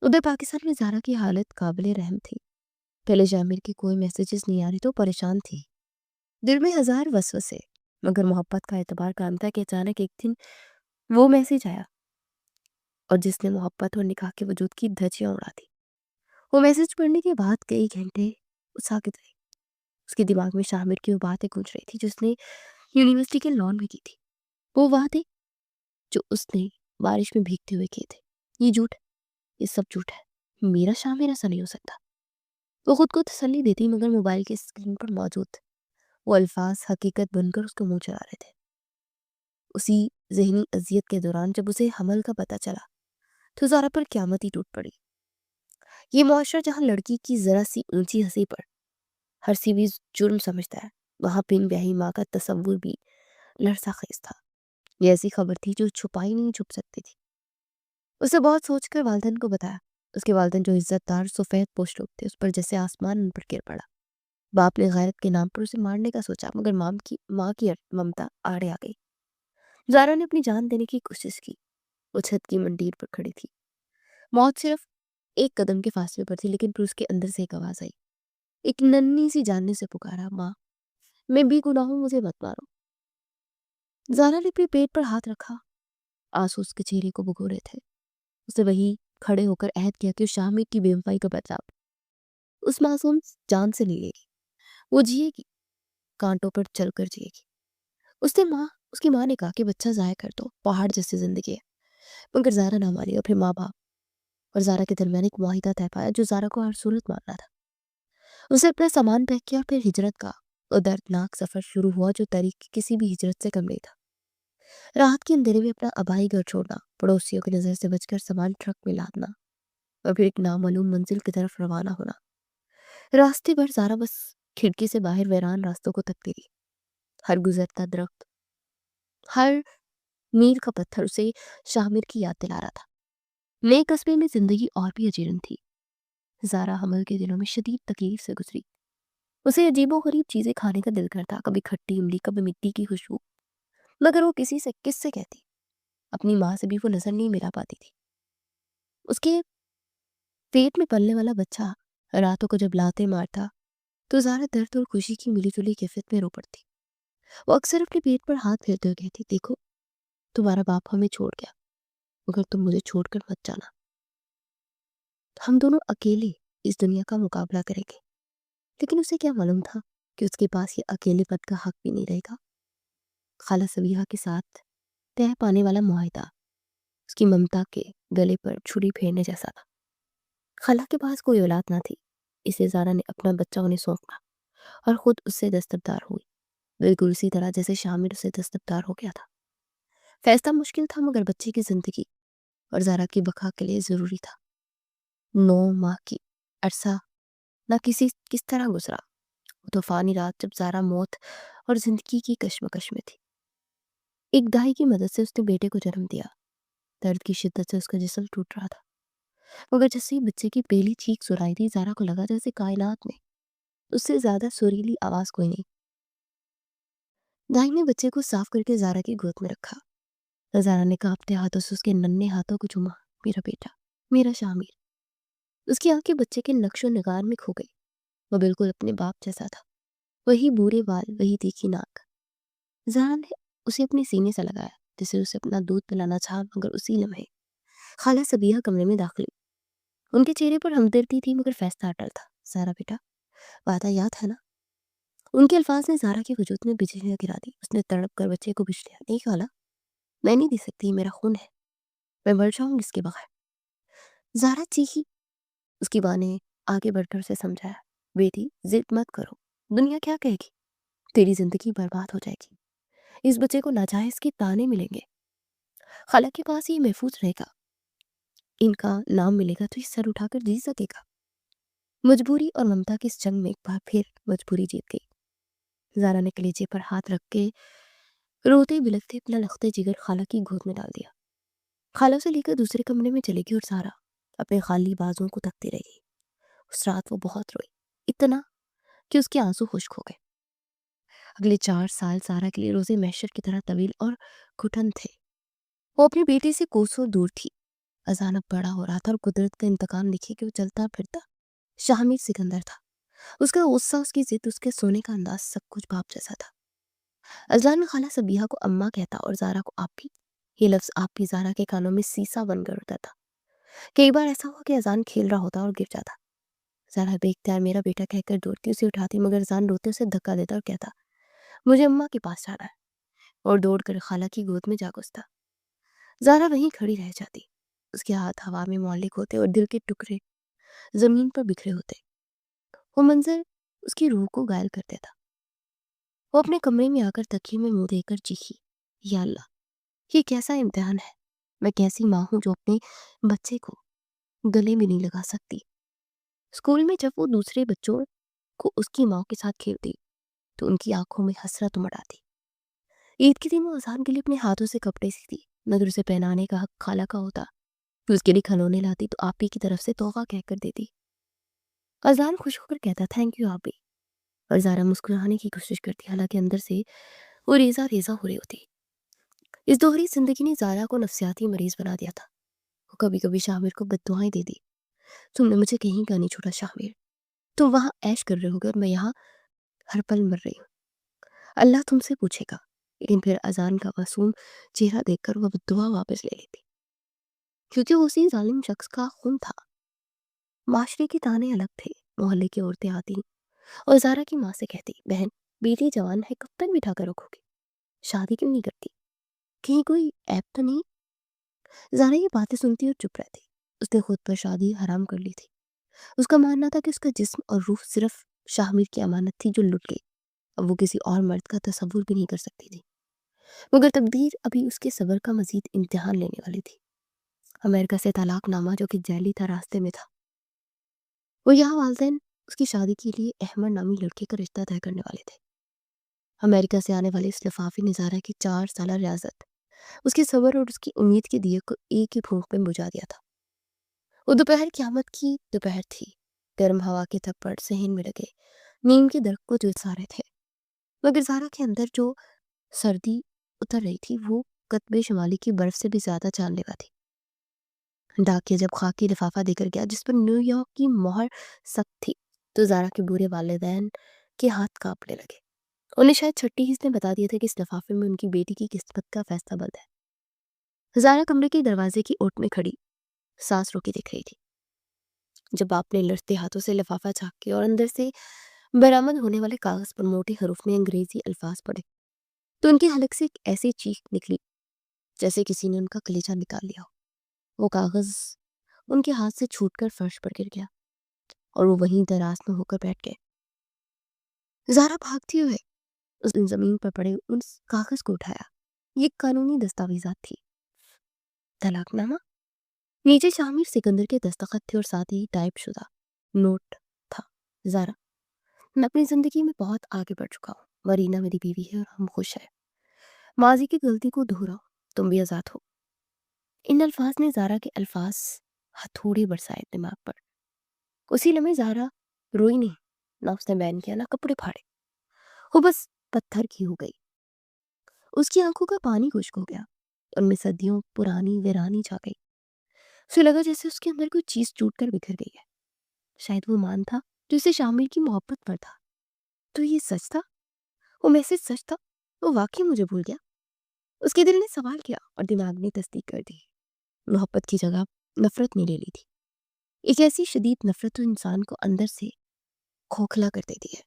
ادھر پاکستان میں زارا کی حالت قابل رحم تھی۔ پہلے شامل کے کوئی میسیجز نہیں آ رہے تو پریشان تھی، دل میں ہزار وسوسے، مگر محبت کا اعتبار کام تھا کہ اچانک ایک دن وہ میسیج آیا اور جس نے محبت اور نکاح کے وجود کی دھجیاں اڑا دی۔ وہ میسیج پڑھنے کے بعد کئی گھنٹے وہ ساکت رہی۔ اس کے دماغ میں شامل کی وہ باتیں گونج رہی تھی جو اس نے یونیورسٹی کے لان میں کی تھی، وہ وعدے جو اس نے بارش میں بھیگتے ہوئے کیے تھے۔ یہ جھوٹ ہے، یہ سب جھوٹ ہے، میرا شامل ایسا نہیں ہو سکتا۔ وہ خود کو تسلی دیتی مگر موبائل کے اسکرین پر موجود وہ الفاظ حقیقت بن کر اس کو منہ چلا رہے تھے۔ اسی ذہنی اذیت کے دوران جب اسے حمل کا پتہ چلا تو زارا پر قیامت ہی ٹوٹ پڑی۔ یہ معاشرہ جہاں لڑکی کی ذرا سی اونچی ہنسی پر ہر سی بھی جرم سمجھتا ہے، وہاں بن بیاہی ماں کا تصور بھی لرزہ خیز تھا۔ یہ ایسی خبر تھی جو چھپائی نہیں چھپ سکتی تھی۔ اسے بہت سوچ کر والدین کو بتایا۔ اس کے والدین جو عزت دار سفید پوش لوگ تھے، اس پر جیسے آسمان ان پر گر پڑا۔ باپ نے غیرت کے نام پر اسے مارنے کا سوچا مگر ماں کی ممتا آڑے آ گئی۔ زارا نے اپنی جان دینے کی کوشش کی، وہ چھت کی منڈیر پر کھڑی تھی، मौत सिर्फ एक कदम के फासले पर थी, लेकिन फिर उसके अंदर से एक आवाज आई, एक नन्ही सी जानने से पुकारा, माँ मैं भी गुनाह हूँ, मुझे मत मारो। ज़ारा ने अपने पेट पर हाथ रखा, आंसू उसके चेहरे को भिगो रहे थे। उसने वही खड़े होकर अहद किया कि उस शामिर की बेवफाई का बदला उस मासूम जान से नहीं लेगी। वो जिएगी, कांटों पर चलकर जिएगी। उसकी माँ ने कहा कि बच्चा ज़ाया कर दो, पहाड़ जैसी जिंदगी है। मगर ज़ारा ना मानी और फिर माँ बाप और ज़ारा के दरमियान एक मुआहिदा तय पाया जो ज़ारा को हर सूरत मारना था। उसे अपना सामान पैक किया और फिर हिजरत का वो दर्दनाक सफर शुरू हुआ जो तारीख की किसी भी हिजरत से कम नहीं था। रात के अंधेरे में अपना आबाई घर छोड़ना, पड़ोसियों की नजर से बचकर सामान ट्रक में लादना और फिर एक नामालूम मंजिल की तरफ रवाना होना। रास्ते भर ज़ारा बस खिड़की से बाहर वीरान रास्तों को तकती रही। हर गुजरता दरख्त, हर मील का पत्थर उसे शामिर की याद दिला रहा था। नए कस्बे में जिंदगी और भी अजीरन थी। ज़ारा हमल के दिनों में शदीद तकलीफ से गुजरी। उसे अजीबोगरीब चीजें खाने का दिल करता, कभी खट्टी इमली, कभी मिट्टी की खुशबू। मगर वो किसी से किससे कहती? अपनी माँ से भी वो नजर नहीं मिला पाती थी। उसके पेट में पलने वाला बच्चा रातों को जब लाते मारता तो ज़ारा दर्द और खुशी की मिलीजुली कैफियत में रो पड़ती। वो अक्सर अपने पेट पर हाथ फेरते हुए कहती, देखो तुम्हारा बाप हमें छोड़ गया, मगर तुम मुझे छोड़कर मत जाना। हम दोनों अकेले इस दुनिया का मुकाबला करेंगे। लेकिन उसे क्या मालूम था कि उसके पास ये अकेले पद का हक भी नहीं रहेगा। खाला सबीहा के साथ तय पाने वाला मुआहिदा उसकी ममता के गले पर छुरी फेरने जैसा था। खाला के पास कोई औलाद ना थी, इसलिए ज़ारा ने अपना बच्चा उन्हें सौंपा और खुद उससे दस्तबरदार हुई, बिल्कुल उसी तरह जैसे शामिर उससे दस्तबरदार हो गया था। फैसला मुश्किल था, मगर बच्चे की जिंदगी और ज़ारा की बका के लिए ज़रूरी था। 9 माह की अरसा ना किस तरह गुजरा। वो तूफानी रात जब ज़ारा मौत और जिंदगी की कश्मकश में थी। एक दाई की मदद से उसने बेटे को जन्म दिया। दर्द की शिद्दत से उसका जिस्म टूट रहा था, मगर जैसे ही बच्चे की पहली चीख सुनाई थी, ज़ारा को लगा जैसे कायनात में उससे ज्यादा सुरीली आवाज कोई नहीं। दाई ने बच्चे को साफ करके ज़ारा की गोद में रखा। ज़ारा ने कांपते हाथों से उसके नन्हे हाथों को चूमा। मेरा बेटा, मेरा शामिर। उसकी आंखें बच्चे के नक्शो निगार में खो गई। वो बिल्कुल अपने बाप जैसा था, वही बूरे बाल, वही तीखी नाक। ज़ारा ने उसे अपने सीने से लगाया, जिसे उसे अपना दूध पिलाना चाहा, मगर उसी लम्हे खाला सबीहा कमरे में दाखिल हुई। उनके चेहरे पर हमदर्दी थी, मगर फैसला अटल था। ज़ारा बेटा, वादा याद है ना? उनके अल्फाज ने ज़ारा के वजूद में बिजलियां गिरा दी। उसने तड़प कर बच्चे को बिछ लिया। नहीं खाला, मैं नहीं दे सकती, मेरा खून है, मैं मर जाऊंगी इसके बगैर। ज़ारा चीखी। उसकी माँ ने आगे बढ़कर उसे समझाया, बेटी जिद मत करो, दुनिया क्या कहेगी, तेरी जिंदगी बर्बाद हो जाएगी, इस बच्चे को नाजायज के ताने मिलेंगे, खाला के पास ये महफूज रहेगा, इनका नाम मिलेगा तो ये सर उठाकर जी सकेगा। मजबूरी और ममता की इस जंग में एक बार फिर मजबूरी जीत गई। ज़ारा ने कलेजे पर हाथ रख के रोते बिलखते अपना लखते जिगर खाला की गोद में डाल दिया। खाला से लेकर दूसरे कमरे में चली गई और ज़ारा अपने खाली बाजुओं को तकती रही। उस रात वो बहुत रोई, इतना कि उसके आंसू खुश्क हो गए। अगले 4 साल ज़ारा के लिए रोजे महशर की तरह तवील और घुटन थे। वो अपनी बेटी से कोसों दूर थी। अचानक बड़ा हो रहा था और कुदरत का इंतकाम देखिए कि वो चलता फिरता शामिर सिकंदर था। उसका गुस्सा, उसकी जिद, उसके सोने का अंदाज, सब कुछ बाप जैसा था। अजलान में खाला सबीहा को अम्मा कहता और ज़ारा को आप भी। ये लफ्ज आप भी ज़ारा के कानों में सीसा बनकर उठता था। कई बार ऐसा हुआ कि अजान खेल रहा होता और गिर जाता। ज़ारा बेख्तियार मेरा बेटा कहकर दौड़ती उसे उठाती, मगर अजान रोते उसे धक्का देता और कहता, मुझे अम्मा के पास जाना है, और दौड़कर खाला की गोद में जा घुसता। ज़ारा वहीं खड़ी रह जाती। उसके हाथ हवा में मौलिक होते और दिल के टुकड़े जमीन पर बिखरे होते। वो मंजर उसकी रूह को घायल कर देता। वो अपने कमरे में आकर तकिए में मुंह देकर चीखी, या अल्लाह, ये कैसा इम्तिहान है। मैं कैसी माँ हूँ जो अपने बच्चे को गले में नहीं लगा सकती। स्कूल में जब वो दूसरे बच्चों को उसकी माँ के साथ खेलती तो उनकी आंखों में हसरत उमड़ आती। ईद के दिन वो अजान के लिए अपने हाथों से कपड़े सीती, मगर उसे पहनाने का हक खाला का होता। फिर उसके लिए खिलौने लाती तो आप ही की तरफ से तोहफा कहकर देती। अजान खुश होकर कहता, थैंक यू आप भी। और ज़ारा मुस्कुराने की कोशिश करती, हालांकि अंदर से वो रेजा रेजा हो रही होती। इस दोहरी जिंदगी ने ज़ारा को नफ्सियाती मरीज बना दिया था। وہ کبھی کبھی شامر کو بددعائیں دے دی۔ تم نے مجھے کہیں کا نہیں چھوڑا شامر، تم وہاں عیش کر رہے ہوگے اور میں یہاں ہر پل مر رہی ہوں، اللہ تم سے پوچھے گا۔ لیکن پھر اذان کا معصوم چہرہ دیکھ کر وہ بددعا واپس لے لیتی، کیونکہ وہ اسی ظالم شخص کا خون تھا۔ معاشرے کے تانے الگ تھے، محلے کی عورتیں آتی اور زارا کی ماں سے کہتی، بہن بیٹی جوان ہے، کب تک بٹھا کر رکھو گی، شادی کیوں نہیں کرتی، کہیں کوئی عیب تو نہیں؟ زارا یہ باتیں سنتی اور چپ رہتی۔ اس نے خود پر شادی حرام کر لی تھی۔ اس کا ماننا تھا کہ اس کا جسم اور روح صرف شاہمیر کی امانت تھی جو لٹ گئی، اب وہ کسی اور مرد کا تصور بھی نہیں کر سکتی تھی۔ مگر تقدیر ابھی اس کے صبر کا مزید امتحان لینے والی تھی۔ امریکہ سے طلاق نامہ جو کہ جعلی تھا راستے میں تھا۔ وہ یہاں والدین اس کی شادی کے لیے احمد نامی لڑکے کا رشتہ طے کرنے والے تھے۔ امریکہ سے آنے والے اس لفافے نے زارا کی 4 سالہ ریاضت، اس کے صبر اور اس کی امید کے دیے کو ایک ہی پھونک میں بجھا دیا تھا۔ وہ دوپہر قیامت کی دوپہر تھی، گرم ہوا کے تھپڑ صحن میں لگے نیم کے درخت کو جھلسا رہے تھے، مگر زارا کے اندر جو سردی اتر رہی تھی وہ قطب شمالی کی برف سے بھی زیادہ جان لیوا تھی۔ ڈاکیہ جب خاکی لفافہ دے کر گیا جس پر نیو یارک کی مہر سخت تھی، تو زارا کے بورے والدین کے ہاتھ کانپنے لگے۔ انہیں شاید چھٹی حس نے بتا دیا تھا کہ اس لفافے میں ان کی بیٹی کی قسمت کا فیصلہ بند ہے۔ زارا کمرے کے دروازے کی اوٹ میں کھڑی سانس روکی دیکھ رہی تھی، جب باپ نے لڑتے ہاتھوں سے لفافہ چھاپ کے اور اندر سے برآمد ہونے والے کاغذ پر موٹے حروف میں انگریزی الفاظ پڑھے تو ان کی حلق سے ایک ایسی چیخ نکلی جیسے کسی نے ان کا کلیجہ نکال لیا ہو۔ وہ کاغذ ان کے ہاتھ سے چھوٹ کر فرش پر گر گیا اور وہ وہیں دراز میں ہو کر بیٹھ گئے۔ زارا بھاگتی ہوئے اس زمین پر پڑے اس کاغذ کو اٹھایا۔ یہ قانونی دستاویزات تھی، طلاق نامہ، نیچے شامر سکندر کے دستخط تھے اور ساتھ ہی ٹائپ شدہ نوٹ تھا، زارا میں اپنی زندگی میں بہت آگے بڑھ چکا ہوں، ورینا میری بیوی ہے اور ہم خوش ہیں، ماضی کی غلطی کو دہراؤ، تم بھی آزاد ہو۔ ان الفاظ نے زارا کے الفاظ ہتھوڑے برسائے دماغ پر۔ اسی لمحے زارا روئی نہیں، نہ اس نے بین کیا، نہ کپڑے پھاڑے، وہ بس پتھر کی ہو گئی۔ اس کی آنکھوں کا پانی خشک ہو گیا، ان میں صدیوں پرانی ویرانی چھا گئی۔ اسے لگا جیسے اس کے اندر کوئی چیز ٹوٹ کر بکھر گئی ہے، شاید وہ مان تھا جو اسے شامل کی محبت پر تھا۔ تو یہ سچ تھا، وہ میسج سچ تھا، وہ واقعی مجھے بھول گیا؟ اس کے دل نے سوال کیا اور دماغ نے تصدیق کر دی۔ محبت کی جگہ نفرت نے لے لی تھی، ایک ایسی شدید نفرت جو انسان کو اندر سے کھوکھلا کر دیتی ہے۔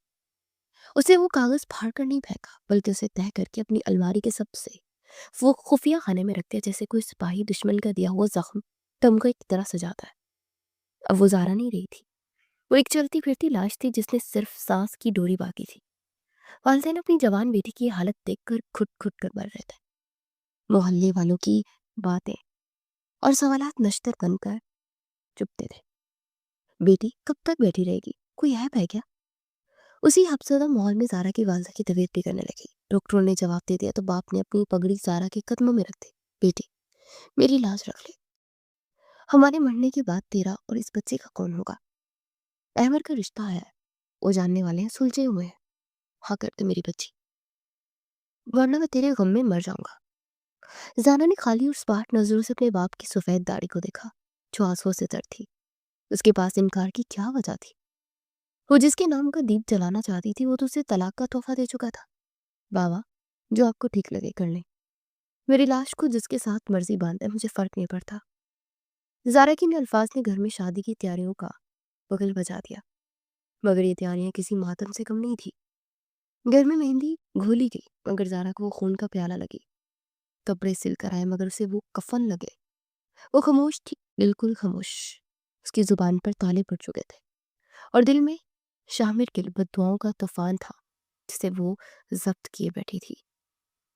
اسے وہ کاغذ پھاڑ کر نہیں پھینکا، بلکہ اسے تہہ کر کے اپنی الماری کے سب سے وہ خفیہ خانے میں رکھ دیا، جیسے کوئی سپاہی دشمن کا دیا ہوا زخم تمغے کی طرح سجاتا ہے۔ اب وہ زارا نہیں رہی تھی، وہ ایک چلتی پھرتی لاش تھی جس نے صرف سانس کی ڈوری باقی تھی۔ والدین اپنی جوان بیٹی کی حالت دیکھ کر کھٹ کھٹ کر مر رہے تھے۔ محلے والوں کی باتیں اور سوالات نشتر بن کر چپتے تھے۔ بیٹی کب تک بیٹھی رہے گی، کوئی عیب ہے کیا؟ اسی حفظدہ ماحول میں زارا کی والدہ کی طبیعت بگڑنے لگی۔ ڈاکٹروں نے جواب دے دیا تو باپ نے اپنی پگڑی زارا کے قدموں میں رکھ دی۔ بیٹی میری لاز رکھ لے، ہمارے مرنے کے بعد تیرا اور اس بچے کا کون ہوگا؟ احمد کا رشتہ آیا ہے، وہ جاننے والے ہیں، سلجھے ہوئے ہیں، ہاں کر دے میری بچی، ورنہ میں تیرے غم میں مر جاؤں گا۔ زانا نے خالی اور سپاٹ نظروں سے اپنے باپ کی سفید داڑھی کو دیکھا جو آنسوؤں سے تر تھی۔ اس کے پاس انکار کی کیا وجہ تھی؟ وہ جس کے نام کا دیپ جلانا چاہتی تھی وہ تو اسے طلاق کا تحفہ دے چکا تھا۔ بابا جو آپ کو ٹھیک لگے کر لیں، میری لاش کو جس کے ساتھ مرضی باندھے، مجھے فرق نہیں پڑتا۔ زارا کے ان الفاظ نے گھر میں شادی کی تیاریوں کا بغل بجا دیا، مگر یہ تیاریاں کسی ماتم سے کم نہیں تھی۔ گھر میں مہندی گھولی گئی مگر زارا کو وہ خون کا پیالہ لگی، کپڑے سل کر آئے مگر اسے وہ کفن لگے۔ وہ خاموش تھی، بالکل خاموش، اس کی زبان پر تالے پڑ چکے تھے اور دل میں شامر کے بددعاؤں کا طوفان تھا جسے وہ ضبط کیے بیٹھی تھی۔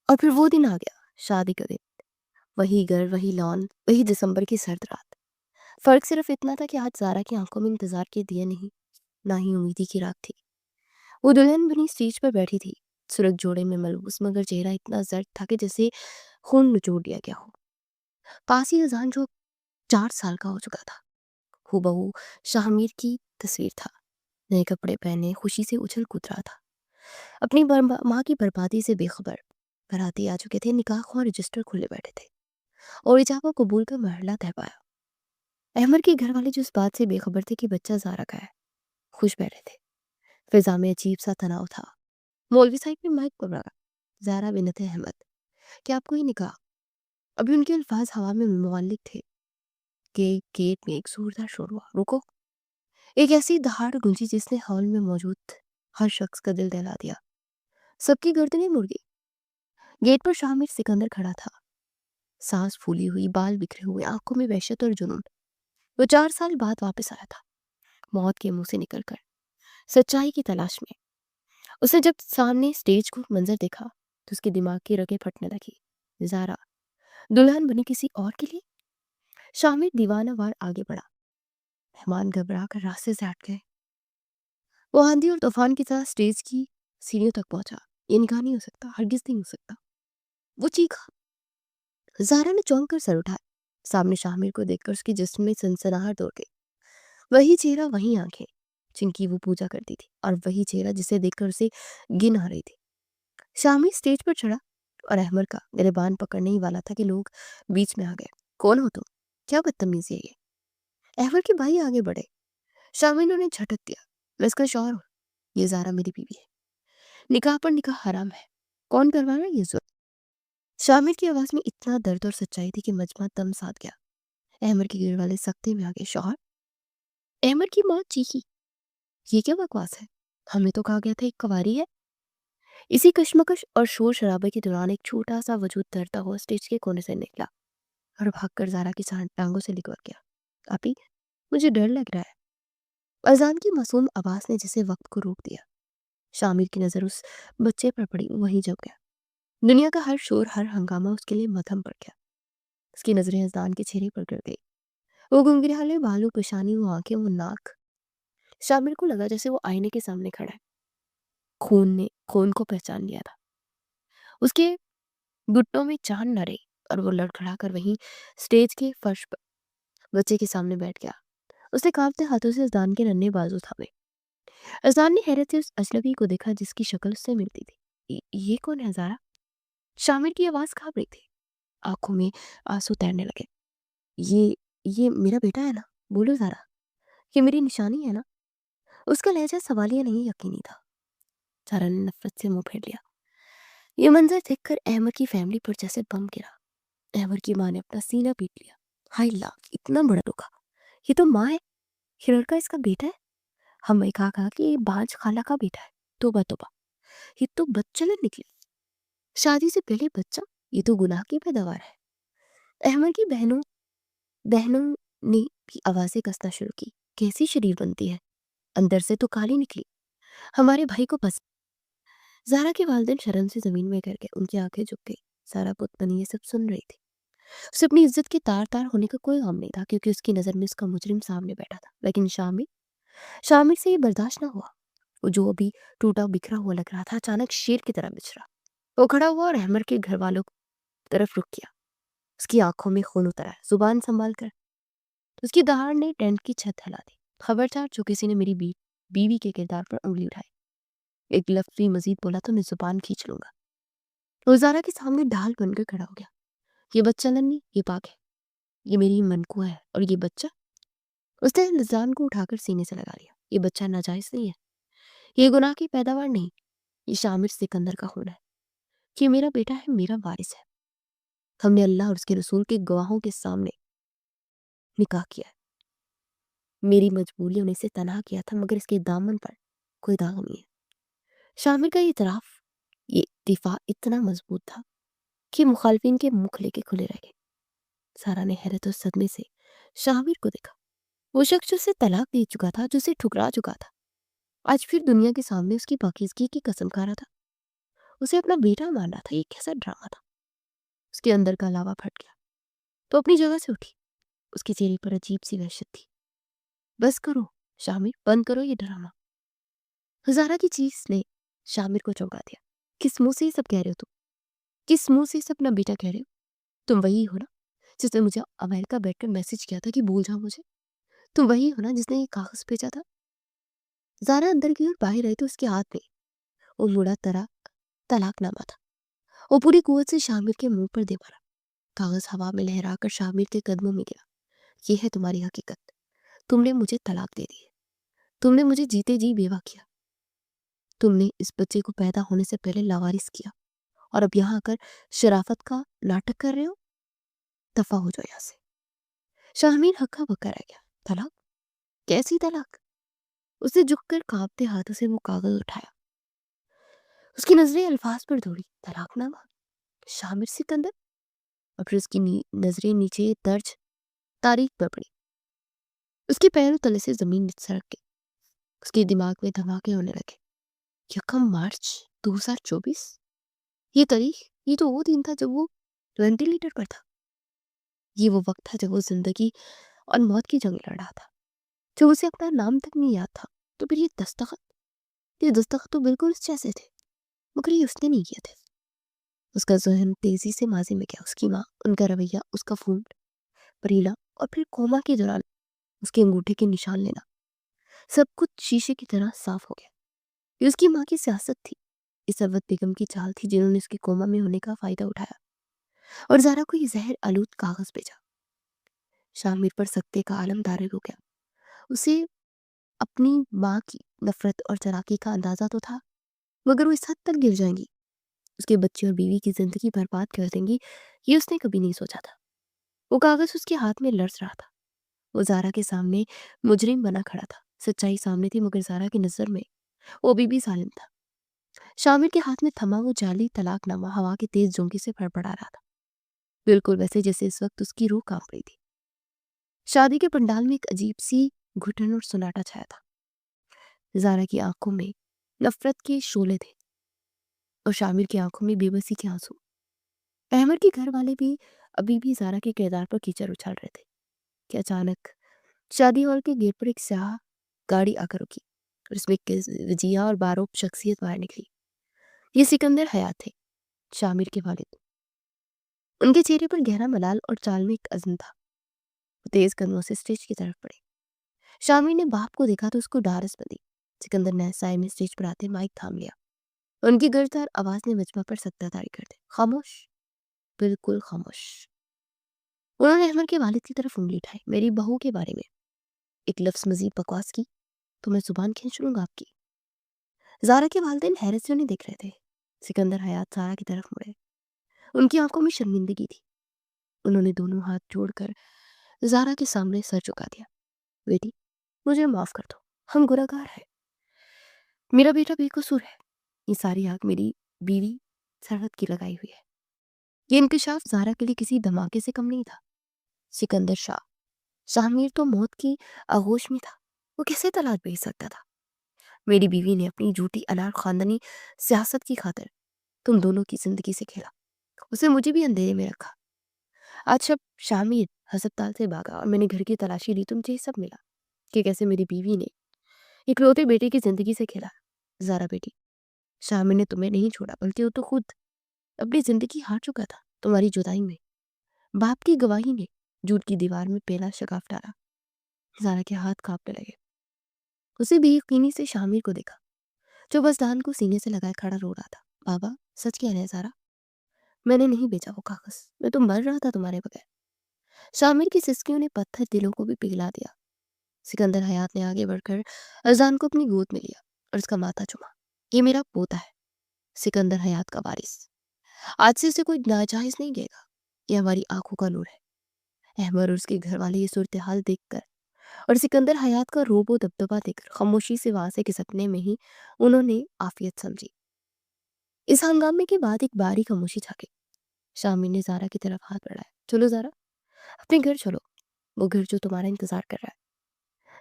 اور پھر وہ دن آ گیا، شادی کا دن، وہی گھر، وہی لان، وہی دسمبر کی سرد رات۔ فرق صرف اتنا تھا کہ آج زارا کی آنکھوں میں انتظار کے دیے نہیں، نہ ہی امیدی کی راک تھی۔ وہ دلہن بنی اسٹیج پر بیٹھی تھی، سرخ جوڑے میں ملبوس، مگر چہرہ اتنا زرد تھا کہ جیسے خون نچوڑ دیا گیا ہو۔ پاس ہی اذان جو 4 سال کا ہو چکا تھا، ہو بہو شاہمیر کی تصویر تھا، نئے کپڑے پہنے خوشی سے اچھل کود رہا تھا، اپنی ماں کی بربادی سے بے خبر۔ براتی آ چکے تھے، نکاح خواہ رجسٹر کھلے بیٹھے تھے اور ایجاب و قبول کا مرحلہ طے پایا۔ अहमद के घर वाले जो इस बात से बेखबर थे कि बच्चा ज़ारा का है, खुश बैठे थे। फिज़ा में अजीब-सा तनाव था। मौलवी साहब ने माइक पर रखा, "ज़ारा बिन्नत अहमद, क्या आपको ये निकाह?" अभी उनके अल्फाज हवा में मुअल्लिक थे कि गेट में एक ज़ोरदार शोर हुआ। "रुको!" एक ऐसी दहाड़ गूंजी जिसने हॉल में मौजूद हर शख्स का दिल दहला दिया। सबकी गर्दनें मुड़ गई। गेट पर शामिर सिकंदर खड़ा था, सांस फूली हुई, बाल बिखरे हुए, आंखों में वहशत और जुनून। वो 4 साल बाद वापस आया था, मौत के मुंह से निकलकर, सच्चाई की तलाश में। उसने जब सामने स्टेज को मंजर देखा तो उसके दिमाग की रगें फटने लगी। ज़ारा दुल्हन बनी किसी और के लिए? शामिर दीवाना वार आगे बढ़ा। मेहमान घबरा कर रास्ते से हट गए। वो आंधी और तूफान की तरह स्टेज की सीढ़ियों तक पहुंचा। ये निकाह नहीं हो सकता, हरगिज नहीं हो सकता, वो चीखा। ज़ारा ने चौंक कर सर उठाया। सामने शामिर को देखकर उसके जिस्म में सनसनाहट दौड़ गई। वही चेहरा, वही आंखें जिनकी वो पूजा करती थी, और वही चेहरा जिसे देखकर उसे घिन आ रही थी। शामिर स्टेज पर चढ़ा और अहमद का गिरबान पकड़ने ही वाला था कि लोग बीच में आ गए। "कौन हो तुम? क्या बदतमीजी है ये?" अहमद के भाई आगे बढ़े। शामिर ने उन्हें झटक दिया। "मैं इसका शौहर हूँ, ये ज़ारा मेरी बीवी है। निकाह पर निकाह हराम है। कौन करवा रहा है ये जुल्म?" शामिर की आवाज में इतना दर्द और सच्चाई थी कि मजमा दम साध गया। अहमद के गिर वाले सख्ते में आ गए। "शौहर?" अहमद की माँ चीखी, "ये क्या बकवास है? हमें तो कहा गया था एक कवारी है।" इसी कश्मकश और शोर शराबे के दौरान एक छोटा सा वजूद तैरता हुआ स्टेज के कोने से निकला और भागकर ज़ारा की टांगों से लिपट गया। "आपी, मुझे डर लग रहा है।" अजान की मासूम आवाज ने जिसे वक्त को रोक दिया। शामिर की नजर उस बच्चे पर पड़ी, वहीं जम गया। दुनिया का हर शोर, हर हंगामा उसके लिए मध्यम पड़ गया। उसकी नजरें अजान के चेहरे पर गिर गई। वो घुंघराले बालों, पेशानी, वो आंखें, वो नाक। शामिर को लगा जैसे वो आईने के सामने खड़ा है। खून ने खून को पहचान लिया था। उसके घुटनों में जान न रही और वो लड़खड़ा कर वहीं स्टेज के फर्श पर बच्चे के सामने बैठ गया। उसने कांपते हाथों से अजान के नन्हे बाजू थामे। अजान ने हैरत से उस अजनबी को देखा जिसकी शक्ल उससे मिलती थी। ये कौन है ज़ारा?" शामिर की आवाज कांप रही थी, आंखों में आंसू तैरने लगे। ये ये मेरा बेटा है ना? बोलो ज़ारा, ये मेरी निशानी है ना?" उसका लहजा सवालिया नहीं, यकीनी था। ज़ारा ने नफरत से मुंह फेर लिया। ये मंजर देखकर अहमद की फैमिली पर जैसे बम गिरा। अहमद की माँ ने अपना सीना पीट लिया। हाय अल्लाह, इतना बड़ा धोखा! ये तो माँ है, ये लड़का इसका बेटा है। हमें कहा कि ये बांझ खाला का बेटा है। तोबा तोबा, ये तो बदचलन निकले। शादी से पहले बच्चा, ये तो गुनाह की पैदावार है। अहमद की बहनों बहनों ने भी आवाजें कसना शुरू की। "कैसी शरीफ बनती है, अंदर से तो काली निकली। हमारे भाई को बस।" ज़ारा के वालिदैन शर्म से जमीन में गिर गए, उनकी आंखें झुक गई। सारा पुत बनी ये सब सुन रही थी। उसे अपनी इज्जत के तार तार होने का कोई गम नहीं था, क्योंकि उसकी नजर में उसका मुजरिम सामने बैठा था। लेकिन शामिर शामिर से ये बर्दाश्त न हुआ। वो जो अभी टूटा बिखरा हुआ लग रहा था, अचानक शेर की तरह बिछड़ा। वो खड़ा हुआ और अहमद के घर वालों की तरफ रुख किया। उसकी आंखों में खून उतरा, जुबान संभाल कर। उसकी दहाड़ ने टेंट की छत हिला दी। "खबरदार जो किसी ने मेरी बीवी के किरदार पर उंगली उठाई, एक लफ्ज़ भी मजीद बोला तो मैं जुबान खींच लूंगा।" वो ज़ारा के सामने ढाल बनकर खड़ा हो गया। "ये बच्चा नन्ही, ये पाक है, ये मेरी मनकुआ है, और ये बच्चा..." उसने निजान को उठाकर सीने से लगा लिया। "ये बच्चा नाजायज नहीं है, ये गुनाह की पैदावार नहीं, ये शामिर सिकंदर का खून है। ये मेरा बेटा है, मेरा वारिस है। हमने अल्लाह और उसके रसूल के गवाहों के सामने निकाह किया है। मेरी मजबूरियों ने इसे तनहा किया था, मगर इसके दामन पर कोई दाग नहीं है।" शामिर का ये इतराफ, ये दिफा इतना मजबूत था कि मुखालफिन के मुख लेके खुले रह गए। सारा ने हैरत और सदमे से शामिर को देखा। वो शख्स जो उसे तलाक दे चुका था, जो उसे ठुकरा चुका था, आज फिर दुनिया के सामने उसकी पाकीज़गी की कसम खा रहा था। उसे अपना बेटा मान रहा था। ये कैसा ड्रामा था? उसके अंदर का लावा फट गया तो अपनी जगह से उठी। उसके चेहरे पर अजीब सी वहशत थी। "बस करो शामिर, बंद करो ये ड्रामा।" हजारा की चीज ने शामिर को चौंका दिया। "किस मुंह से ये सब कह रहे हो तुम? किस मुंह से ये सब अपना बेटा कह रहे हो? तुम वही हो ना जिसने मुझे अमेरिका बैठकर मैसेज किया था कि भूल जाओ मुझे? तुम वही हो ना जिसने ये कागज भेजा था?" ज़ारा अंदर की ओर बाहर आई तो उसके हाथ में वो मुड़ा तरा तलाकनामा था। वो पूरी कुव्वत से शामिर के मुंह पर दे मारा। कागज हवा में लहराकर शामिर के कदमों में गिरा। یہ ہے تمہاری حقیقت. تم نے مجھے طلاق دے دی ہے. تم نے مجھے جیتے جی بیوہ کیا. تم نے اس بچے کو پیدا ہونے سے پہلے لاوارث کیا اور اب یہاں آ کر شرافت کا ناٹک کر رہے ہو. دفع ہو جاؤ یہاں سے. شاہمیر ہکا بکا رہ گیا. طلاق؟ کیسی طلاق؟ اس نے جھک کر کانپتے ہاتھوں سے وہ کاغذ اٹھایا. اس کی نظریں الفاظ پر دوڑی. طلاق نامہ؟ شامر سکندر؟ اور پھر اس کی نظریں نیچے درج تاریخ پر پڑی. اس کے پیروں تلے سے زمین سرک گئی. اس کے دماغ میں دھماکے ہونے لگے. 1 مارچ 2024؟ یہ تاریخ، یہ تو وہ دن تھا جب وہ وینٹیلیٹر پر تھا. یہ وہ وقت تھا جب وہ زندگی اور موت کی جنگ لڑ رہا تھا، جب اسے اپنا نام تک نہیں یاد تھا. تو پھر یہ دستخط تو بالکل اس جیسے تھے، مگر یہ اس نے نہیں کیے تھے. اس کا ذہن تیزی سے ماضی میں گیا. اس کی ماں، ان کا رویہ، اس کا فون، پریلا، اور پھر کوما کے دوران اس کے انگوٹھے کے نشان لینا، سب کچھ شیشے کی طرح صاف ہو گیا. یہ اس کی ماں کی سیاست تھی، اس عوت بیگم کی چال تھی جنہوں نے اس کے کوما میں ہونے کا فائدہ اٹھایا اور زارا کو یہ زہر آلود کاغذ بھیجا. شامیر پر سکتے کا عالم طاری ہو گیا. اسے اپنی ماں کی نفرت اور چلاکی کا اندازہ تو تھا، مگر وہ اس حد تک گر جائیں گی، اس کے بچے اور بیوی کی زندگی برباد کر دیں گی، یہ اس نے کبھی نہیں سوچا تھا. وہ کاغذ اس کے ہاتھ میں لرز رہا تھا. وہ زارا کے سامنے مجرم بنا کھڑا تھا. سچائی سامنے تھی، مگر زارا کی نظر میں وہ بھی ظالم تھا. شامر کے ہاتھ میں تھما وہ جعلی طلاق نامہ ہوا کے تیز جھونکے سے پھڑپڑا رہا تھا، بالکل ویسے جیسے اس وقت اس کی روح کانپ رہی تھی. شادی کے پنڈال میں ایک عجیب سی گھٹن اور سناٹا چھایا تھا. زارا کی آنکھوں میں نفرت کے شعلے تھے اور شامر کی آنکھوں میں بے بسی کے آنسو. احمد کے گھر والے بھی ابھی بھی زارا کے کردار پر کیچڑ اچھال رہے تھے کہ اچانک شادی ہال کے گیٹ پر ایک سیاہ گاڑی آ کر رکی اور اس میں ایک وجیہہ اور باروب شخصیت باہر نکلی. یہ سکندر حیات تھے، شامر کے والد. ان کے چہرے پر گہرا ملال اور چال میں ایک عزم تھا. وہ تیز قدموں سے اسٹیج کی طرف بڑھے. شامر نے باپ کو دیکھا تو اس کو ڈھارس بندی. سکندر نے سائے میں اسٹیج پر آتے مائک تھام لیا. ان کی گرجدار آواز نے مجمع پر سکتہ داری کر دی. خاموش، بالکل خاموش. انہوں نے احمد کے والد کی طرف انگلی اٹھائی. میری بہو کے بارے میں ایک لفظ مزید بکواس کی تو میں زبان کھینچ لوں گا آپ کی. زارا کے والدین حیرت سے انہیں دیکھ رہے تھے. سکندر حیات زارا کی طرف مڑے. ان کی آنکھوں میں شرمندگی تھی. انہوں نے دونوں ہاتھ جوڑ کر زارا کے سامنے سر جھکا دیا. بیٹی، مجھے معاف کر دو، ہم گنہگار ہیں. میرا بیٹا بے قصور ہے. یہ ساری آگ میری بیوی سرحد کی لگائی ہوئی ہے. یہ انکشاف زارا کے لیے کسی دھماکے سے کم نہیں تھا. سکندر شاہ، شامیر تو موت کی آغوش میں تھا، وہ کیسے طلاق بھیج سکتا تھا؟ میری بیوی نے اپنی جھوٹی انار خاندانی سیاست کی خاطر تم دونوں کی زندگی سے کھیلا. اسے مجھے بھی اندھیرے میں رکھا. آج جب شامیر ہسپتال سے بھاگا اور میں نے گھر کی تلاشی لی تو مجھے یہ سب ملا کہ کیسے میری بیوی نے اکلوتے بیٹے کی زندگی سے کھیلا. زارا بیٹی، شامیر نے تمہیں نہیں چھوڑا، بلکہ وہ تو خود اپنی زندگی ہار چکا تھا تمہاری جدائی میں. باپ کی گواہی نے جھوٹ کی دیوار میں پہلا شگاف ڈالا. زارا کے ہاتھ کانپنے لگے. اسے بے یقینی سے شامیر کو دیکھا جو بس دان کو سینے سے لگائے کھڑا رو رہا تھا. بابا، سچ کہہ رہے ہیں زارا، میں نے نہیں بیچا وہ کاغذ، میں تو مر رہا تھا تمہارے بغیر. شامیر کی سسکیوں نے پتھر دلوں کو بھی پگھلا دیا. سکندر حیات نے آگے بڑھ کر اذان کو اپنی گود میں لیا اور اس کا ماتھا چوما. یہ میرا پوتا ہے، سکندر حیات کا وارث. آج سے اسے کوئی ناجائز نہیں دے گا. یہ ہماری آنکھوں کا نور ہے. احمد اور اس کے گھر والے یہ صورتحال دیکھ کر اور سکندر حیات کا روب و دبدبا دیکھ کر خاموشی سے وہاں سے کھسکنے میں ہی انہوں نے عافیت سمجھی. اس ہنگامے کے بعد ایک باری خاموشی چھا گئی. شامیر نے زارا کی طرف ہاتھ بڑھایا. چلو زارا، اپنے گھر چلو، وہ گھر جو تمہارا انتظار کر رہا ہے.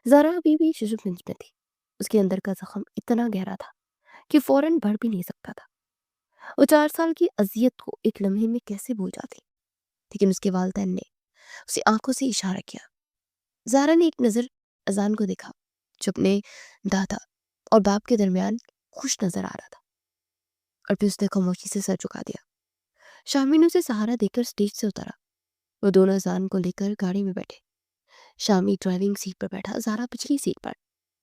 زارا ابھی بھی ششم پنج میں تھی. اس کے اندر کا زخم اتنا گہرا تھا کہ فوراً بڑھ بھی نہیں سکتا تھا. وہ 4 سال کی اذیت کو ایک لمحے میں کیسے بھول جاتی. لیکن اس کے والدین نے اسے آنکھوں سے اشارہ کیا. زارا نے ایک نظر اذان کو دیکھا جو اپنے دادا اور باپ کے درمیان خوش نظر آ رہا تھا، اور پھر اس نے خاموشی سے سر جھکا دیا. شامیر نے اسے سہارا دے کر اسٹیج سے اتارا. وہ دونوں اذان کو لے کر گاڑی میں بیٹھے. شامیر ڈرائیونگ سیٹ پر بیٹھا، زارا پچھلی سیٹ پر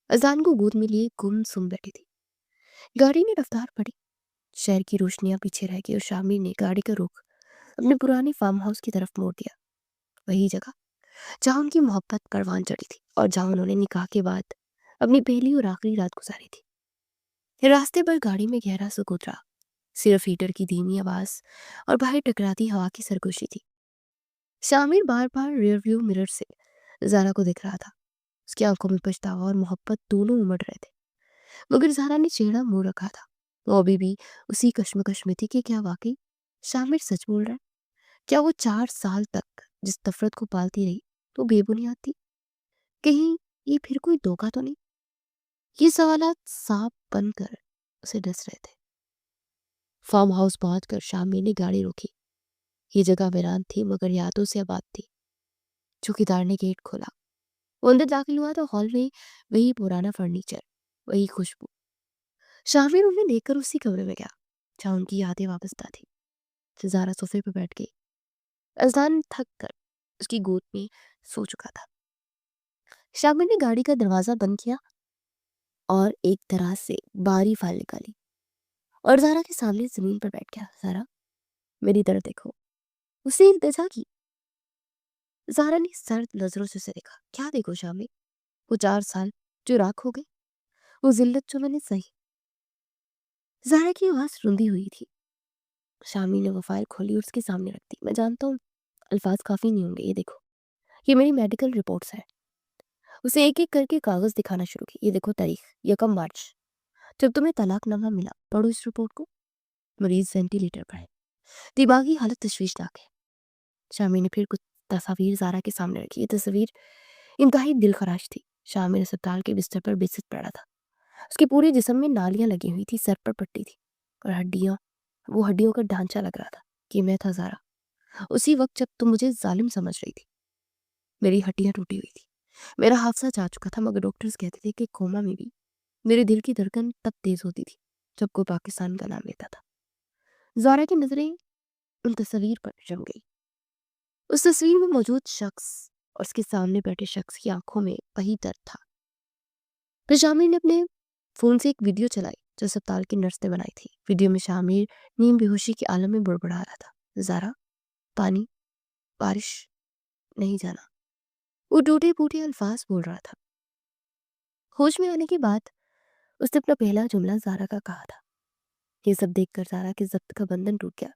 اذان کو گود میں لیے گم سم بیٹھی تھی. گاڑی نے رفتار پڑی. شہر کی روشنیاں پیچھے رہ گئی اور شامیر نے گاڑی کا رخ اپنے پرانے فارم ہاؤس کی طرف موڑ دیا. وہی جگہ जहाँ उनकी मोहब्बत परवान चढ़ी थी और जहाँ उन्होंने निकाह के बाद अपनी पहली और आखिरी रात गुजारी थी। रास्ते पर गाड़ी में गहरा सुकून रहा, सिर्फ हीटर की धीमी आवाज और बाहर टकराती हवा की सरगोशी थी। शामिर बार बार रियर व्यू मिरर से जारा को दिख रहा था। उसकी आंखों में पछतावा और मोहब्बत दोनों उमड़ रहे थे, मगर ज़ारा ने चेहरा मोड़ रखा था। वो अभी भी उसी कश्मकश में थी कि क्या वाकई शामिर सच बोल रहा है। क्या वो 4 साल तक जिस नफरत को पालती रही तो बेबुनियाद थी? कहीं ये फिर कोई धोखा तो नहीं? ये सवालात सांप बनकर उसे डस रहे थे। फार्म हाउस पहुंचकर शामिर ने गाड़ी रोकी। ये जगह वीरान थी मगर यादों से आबाद थी। चौकीदार ने गेट खोला। वो अंदर दाखिल हुआ तो हॉल में वही पुराना फर्नीचर, वही खुशबू। शामिर उन्हें देखकर उसी कमरे में गया जहाँ उनकी यादें वाबस्ता थी। ज़ारा सोफे पर बैठ गई। अजलान थक कर उसकी गोद में सो चुका था। शामिर ने गाड़ी का दरवाजा बंद किया और एक दराज से बारी फाइल निकाली और ज़ारा के सामने जमीन पर बैठ गया। ज़ारा, मेरी तरफ देखो, उसे इल्तिजा की। ज़ारा ने सर्द नजरों से उसे देखा। क्या देखो शामिर? वो 4 साल जो राख हो गए, वो जिल्लत जो मैंने सही। ज़ारा की आवाज़ रुंधी हुई थी। शामी ने वो फाइल खोली और उसके सामने रख दी। मैं जानता हूँ अल्फाज काफ़ी नहीं होंगे, ये देखो, ये मेरी मेडिकल रिपोर्ट्स हैं। उसे एक एक करके कागज़ दिखाना शुरू की। ये देखो तारीख, 1 मार्च, जब तुम्हें तलाकनामा मिला। पढ़ो इस रिपोर्ट को। मरीज वेंटिलेटर पर है, दिमागी हालत तशवीशनाक है। शामी ने फिर कुछ तस्वीर ज़ारा के सामने रखी। ये तस्वीर इंतहाई दिलखराश थी। शामिर अस्पताल के बिस्तर पर बेसित पड़ा था। उसके पूरे जिस्म में नालियां लगी हुई थी, सर पर पट्टी थी और हड्डियों का ढांचा लग रहा था कि मैं था ज़ारा। उसी वक्त जब तुम मुझे जालिम समझ रही थी, मेरी हड्डियां टूटी हुई थी, मेरा हादसा जा चुका था, मगर डॉक्टर्स कहते थे कि कोमा में भी मेरे दिल की धड़कन तब तेज होती थी जब कोई पाकिस्तान का नाम लेता था। ज़ारा की नजरें उन तस्वीर पर जम गई। उस तस्वीर में मौजूद शख्स और उसके सामने बैठे शख्स की आंखों में वही दर्द था। फिर शामिर ने अपने फोन से एक वीडियो चलाई जो अस्पताल की नर्स ने बनाई थी। वीडियो में शामिर नीम बेहोशी के आलम में बुड़बुड़ा रहा था। ज़ारा, पानी, बारिश, नहीं जाना। वो टूटे फूटे अल्फाज बोल रहा था। होश में आने के बाद उसने अपना पहला जुमला ज़ारा का कहा था। ये सब देखकर ज़ारा के ज़ब्त का बंधन टूट गया।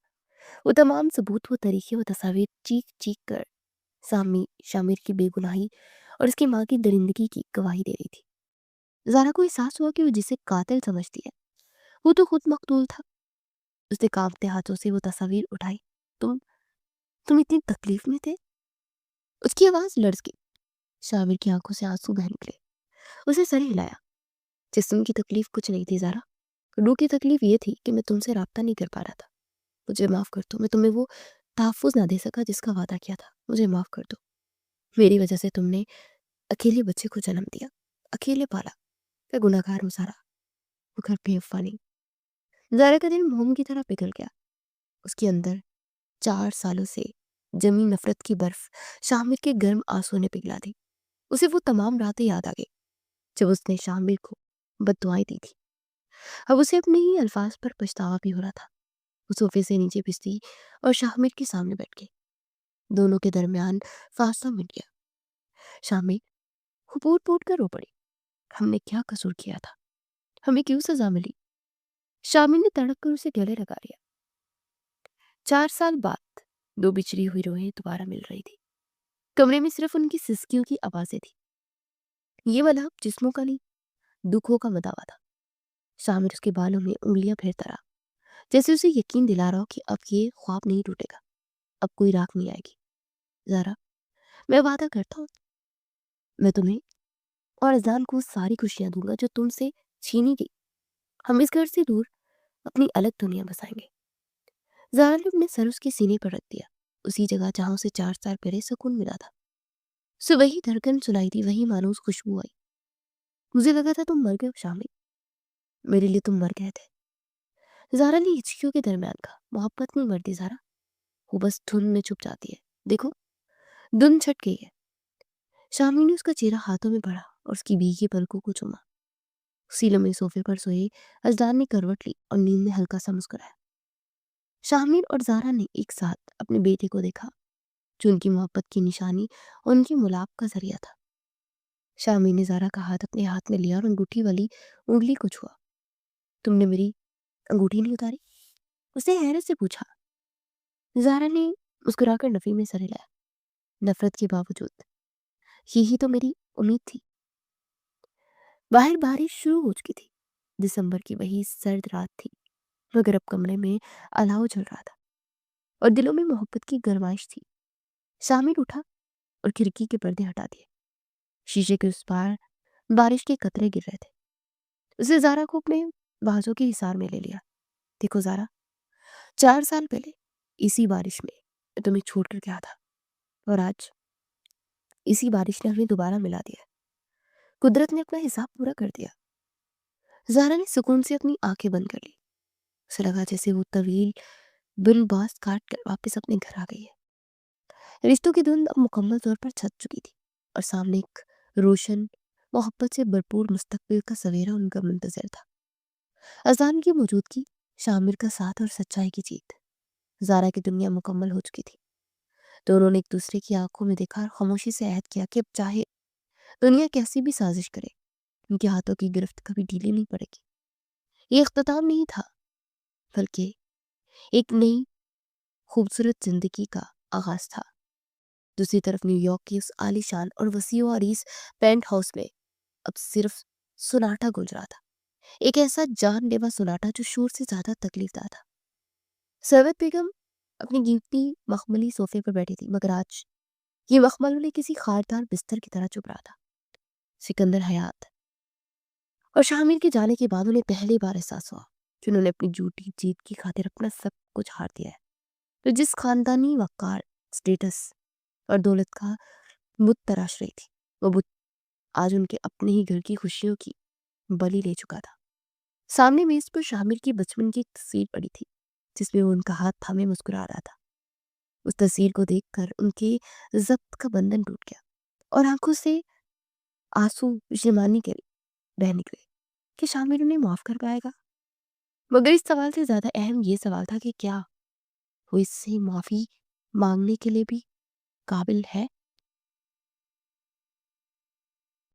वो तमाम सबूत, वो तरीके, वो तस्वीर चीख चीख कर शामिर की बेगुनाही और उसकी माँ की दरिंदगी की गवाही दे रही थी। ज़ारा को एहसास हुआ कि वो जिसे कातिल समझती है वो तो खुद मकतूल था। उसने कांपते हाथों से वो तस्वीर उठाई। तुम तुम इतनी तकलीफ में थे? उसकी आवाज़ लर्ज गई। शामिर की आंखों से आंसू बह निकले। उसे सर हिलाया। जिस्म की तकलीफ कुछ नहीं थी ज़ारा, रूह की तकलीफ ये थी कि मैं तुमसे राब्ता नहीं कर पा रहा था। मुझे माफ़ कर दो, मैं तुम्हें वो तहफ़्फ़ुज़ ना दे सका जिसका वादा किया था। मुझे माफ़ कर दो। मेरी वजह से तुमने अकेले बच्चे को जन्म दिया, अकेले पाला। मैं गुनहगार हूँ ज़ारा, वो घर बेवफ़ा नहीं। ज़ारा का दिल मोम की तरह पिघल गया। उसके अंदर 4 सालों से जमी नफ़रत की बर्फ़ शामिर के गर्म आंसुओं ने पिघला दी। उसे वो तमाम रातें याद आ गई जब उसने शामिर को बद्दुआएं दी थी। अब उसे अपने ही अल्फाज पर पछतावा भी हो रहा था। वो सोफे से नीचे फिसली और शामिर के सामने बैठ गई। दोनों के दरमियान फासला मिट गया। शामिर, वो फूट फूट कर रो पड़ी। हमने क्या कसूर किया था? हमें क्यों सजा मिली? शामिर ने तड़प कर उसे गले लगा लिया। 4 साल बाद दो बिछड़ी हुई रूहें दोबारा मिल रही थी। कमरे में सिर्फ उनकी सिसकियों की आवाजें थी। ये वाला जिस्मों का नहीं, दुखों का मदावा था। शामिर उसके बालों में उंगलियां फेरता रहा, जैसे उसे यकीन दिला रहा हो कि अब ये ख्वाब नहीं टूटेगा, अब कोई राख नहीं आएगी। ज़ारा, मैं वादा करता हूँ, मैं तुम्हें और अजान को सारी खुशियां दूंगा जो तुमसे छीनी गई। हम इस घर से दूर अपनी अलग दुनिया बसाएंगे। ज़ारा ने अपने सर उसके सीने पर रख दिया, उसी जगह जहां उसे 4 साल पहले सुकून मिला था। उसे वही धड़कन सुनाई थी, वही मानूस खुशबू आई। मुझे लगा था तुम मर गए हो शामिर, मेरे लिए तुम मर गए थे। ज़ारा ने हिचकियों के दरमियान कहा, मोहब्बत नहीं मरती ज़ारा, वो बस धुन में छुप जाती है। देखो, धुन छट गई है। शामी ने उसका चेहरा हाथों में पड़ा और उसकी भीगी पलकों को चूमा। उसी लम्हे सोफे पर सोए अजदान ने करवट ली और नींद में हल्का सा मुस्कुराया। शामिर और ज़ारा ने एक साथ अपने बेटे को देखा। جو ان کی محبت کی نشانی اور ان کی ملاپ کا ذریعہ تھا۔ شامی نے زارا کا ہاتھ اپنے ہاتھ میں لیا اور انگوٹھی والی انگلی کو چھوا۔ تم نے میری انگوٹھی نہیں اتاری؟ اس نے حیرت سے پوچھا۔ زارا نے مسکرا کر نفی میں سر ہلایا۔ نفرت کے باوجود یہی تو میری امید تھی۔ باہر بارش شروع ہو چکی تھی۔ دسمبر کی وہی سرد رات تھی، مگر اب کمرے میں الاؤ جل رہا تھا اور دلوں میں محبت کی گرمائش تھی۔ شامل اٹھا اور کھڑکی کے پردے ہٹا دیے۔ شیشے کے اس پار بارش کے قطرے گر رہے تھے۔ اسے زارا کو اپنے بازوں کے حصار میں لے لیا۔ دیکھو زارا، 4 سال پہلے اسی بارش میں تمہیں چھوڑ کر گیا تھا، اور آج اسی بارش نے ہمیں دوبارہ ملا دیا۔ قدرت نے اپنا حساب پورا کر دیا۔ زارا نے سکون سے اپنی آنکھیں بند کر لی۔ اسے لگا جیسے وہ طویل بن باز کاٹ کر واپس اپنے گھر آ گئی ہے۔ رشتوں کی دھند اب مکمل طور پر چھت چکی تھی اور سامنے ایک روشن، محبت سے بھرپور مستقبل کا سویرا ان کا منتظر تھا۔ اذان کی موجودگی، شامر کا ساتھ اور سچائی کی جیت۔ زارا کی دنیا مکمل ہو چکی تھی۔ دونوں نے ایک دوسرے کی آنکھوں میں دیکھا اور خاموشی سے عہد کیا کہ اب چاہے دنیا کیسی بھی سازش کرے، ان کے ہاتھوں کی گرفت کبھی ڈھیلی نہیں پڑے گی۔ یہ اختتام نہیں تھا، بلکہ ایک نئی خوبصورت زندگی کا آغاز تھا۔ دوسری طرف نیو یارک کی اس عالی شان اور وسیع و عریض پینٹ ہاؤس میں اب صرف سناٹا گونج رہا تھا، ایک ایسا جان لیوا سناٹا جو شور سے زیادہ تکلیف دہ تھا۔ ثروت بیگم اپنی قیمتی مخملی صوفے پر بیٹھی تھی، مگر آج یہ مخمل انہیں کسی خاردار بستر کی طرح چبھ رہا تھا۔ سکندر حیات اور شامل کے جانے کے بعد انہیں پہلی بار احساس ہوا کہ انہوں نے اپنی جھوٹی جیت کی خاطر اپنا سب کچھ ہار دیا ہے۔ تو جس خاندانی وقار، سٹیٹس اور دولت کا بت تراش رہی تھی، وہ بت آج ان کے اپنے ہی گھر کی خوشیوں کی بلی لے چکا تھا۔ سامنے میز پر شامل کی بچپن کی ایک تصویر پڑی تھی، جس میں وہ ان کا ہاتھ تھامے مسکرا رہا تھا۔ اس تصویر کو دیکھ کر ان کے ضبط کا بندھن ٹوٹ گیا اور آنکھوں سے آنسو پشیمانی کے بہہ نکلے کہ شامل انہیں معاف کر پائے گا۔ مگر اس سوال سے زیادہ اہم یہ سوال تھا کہ کیا وہ اس سے معافی مانگنے کے لیے بھی قابل ہے؟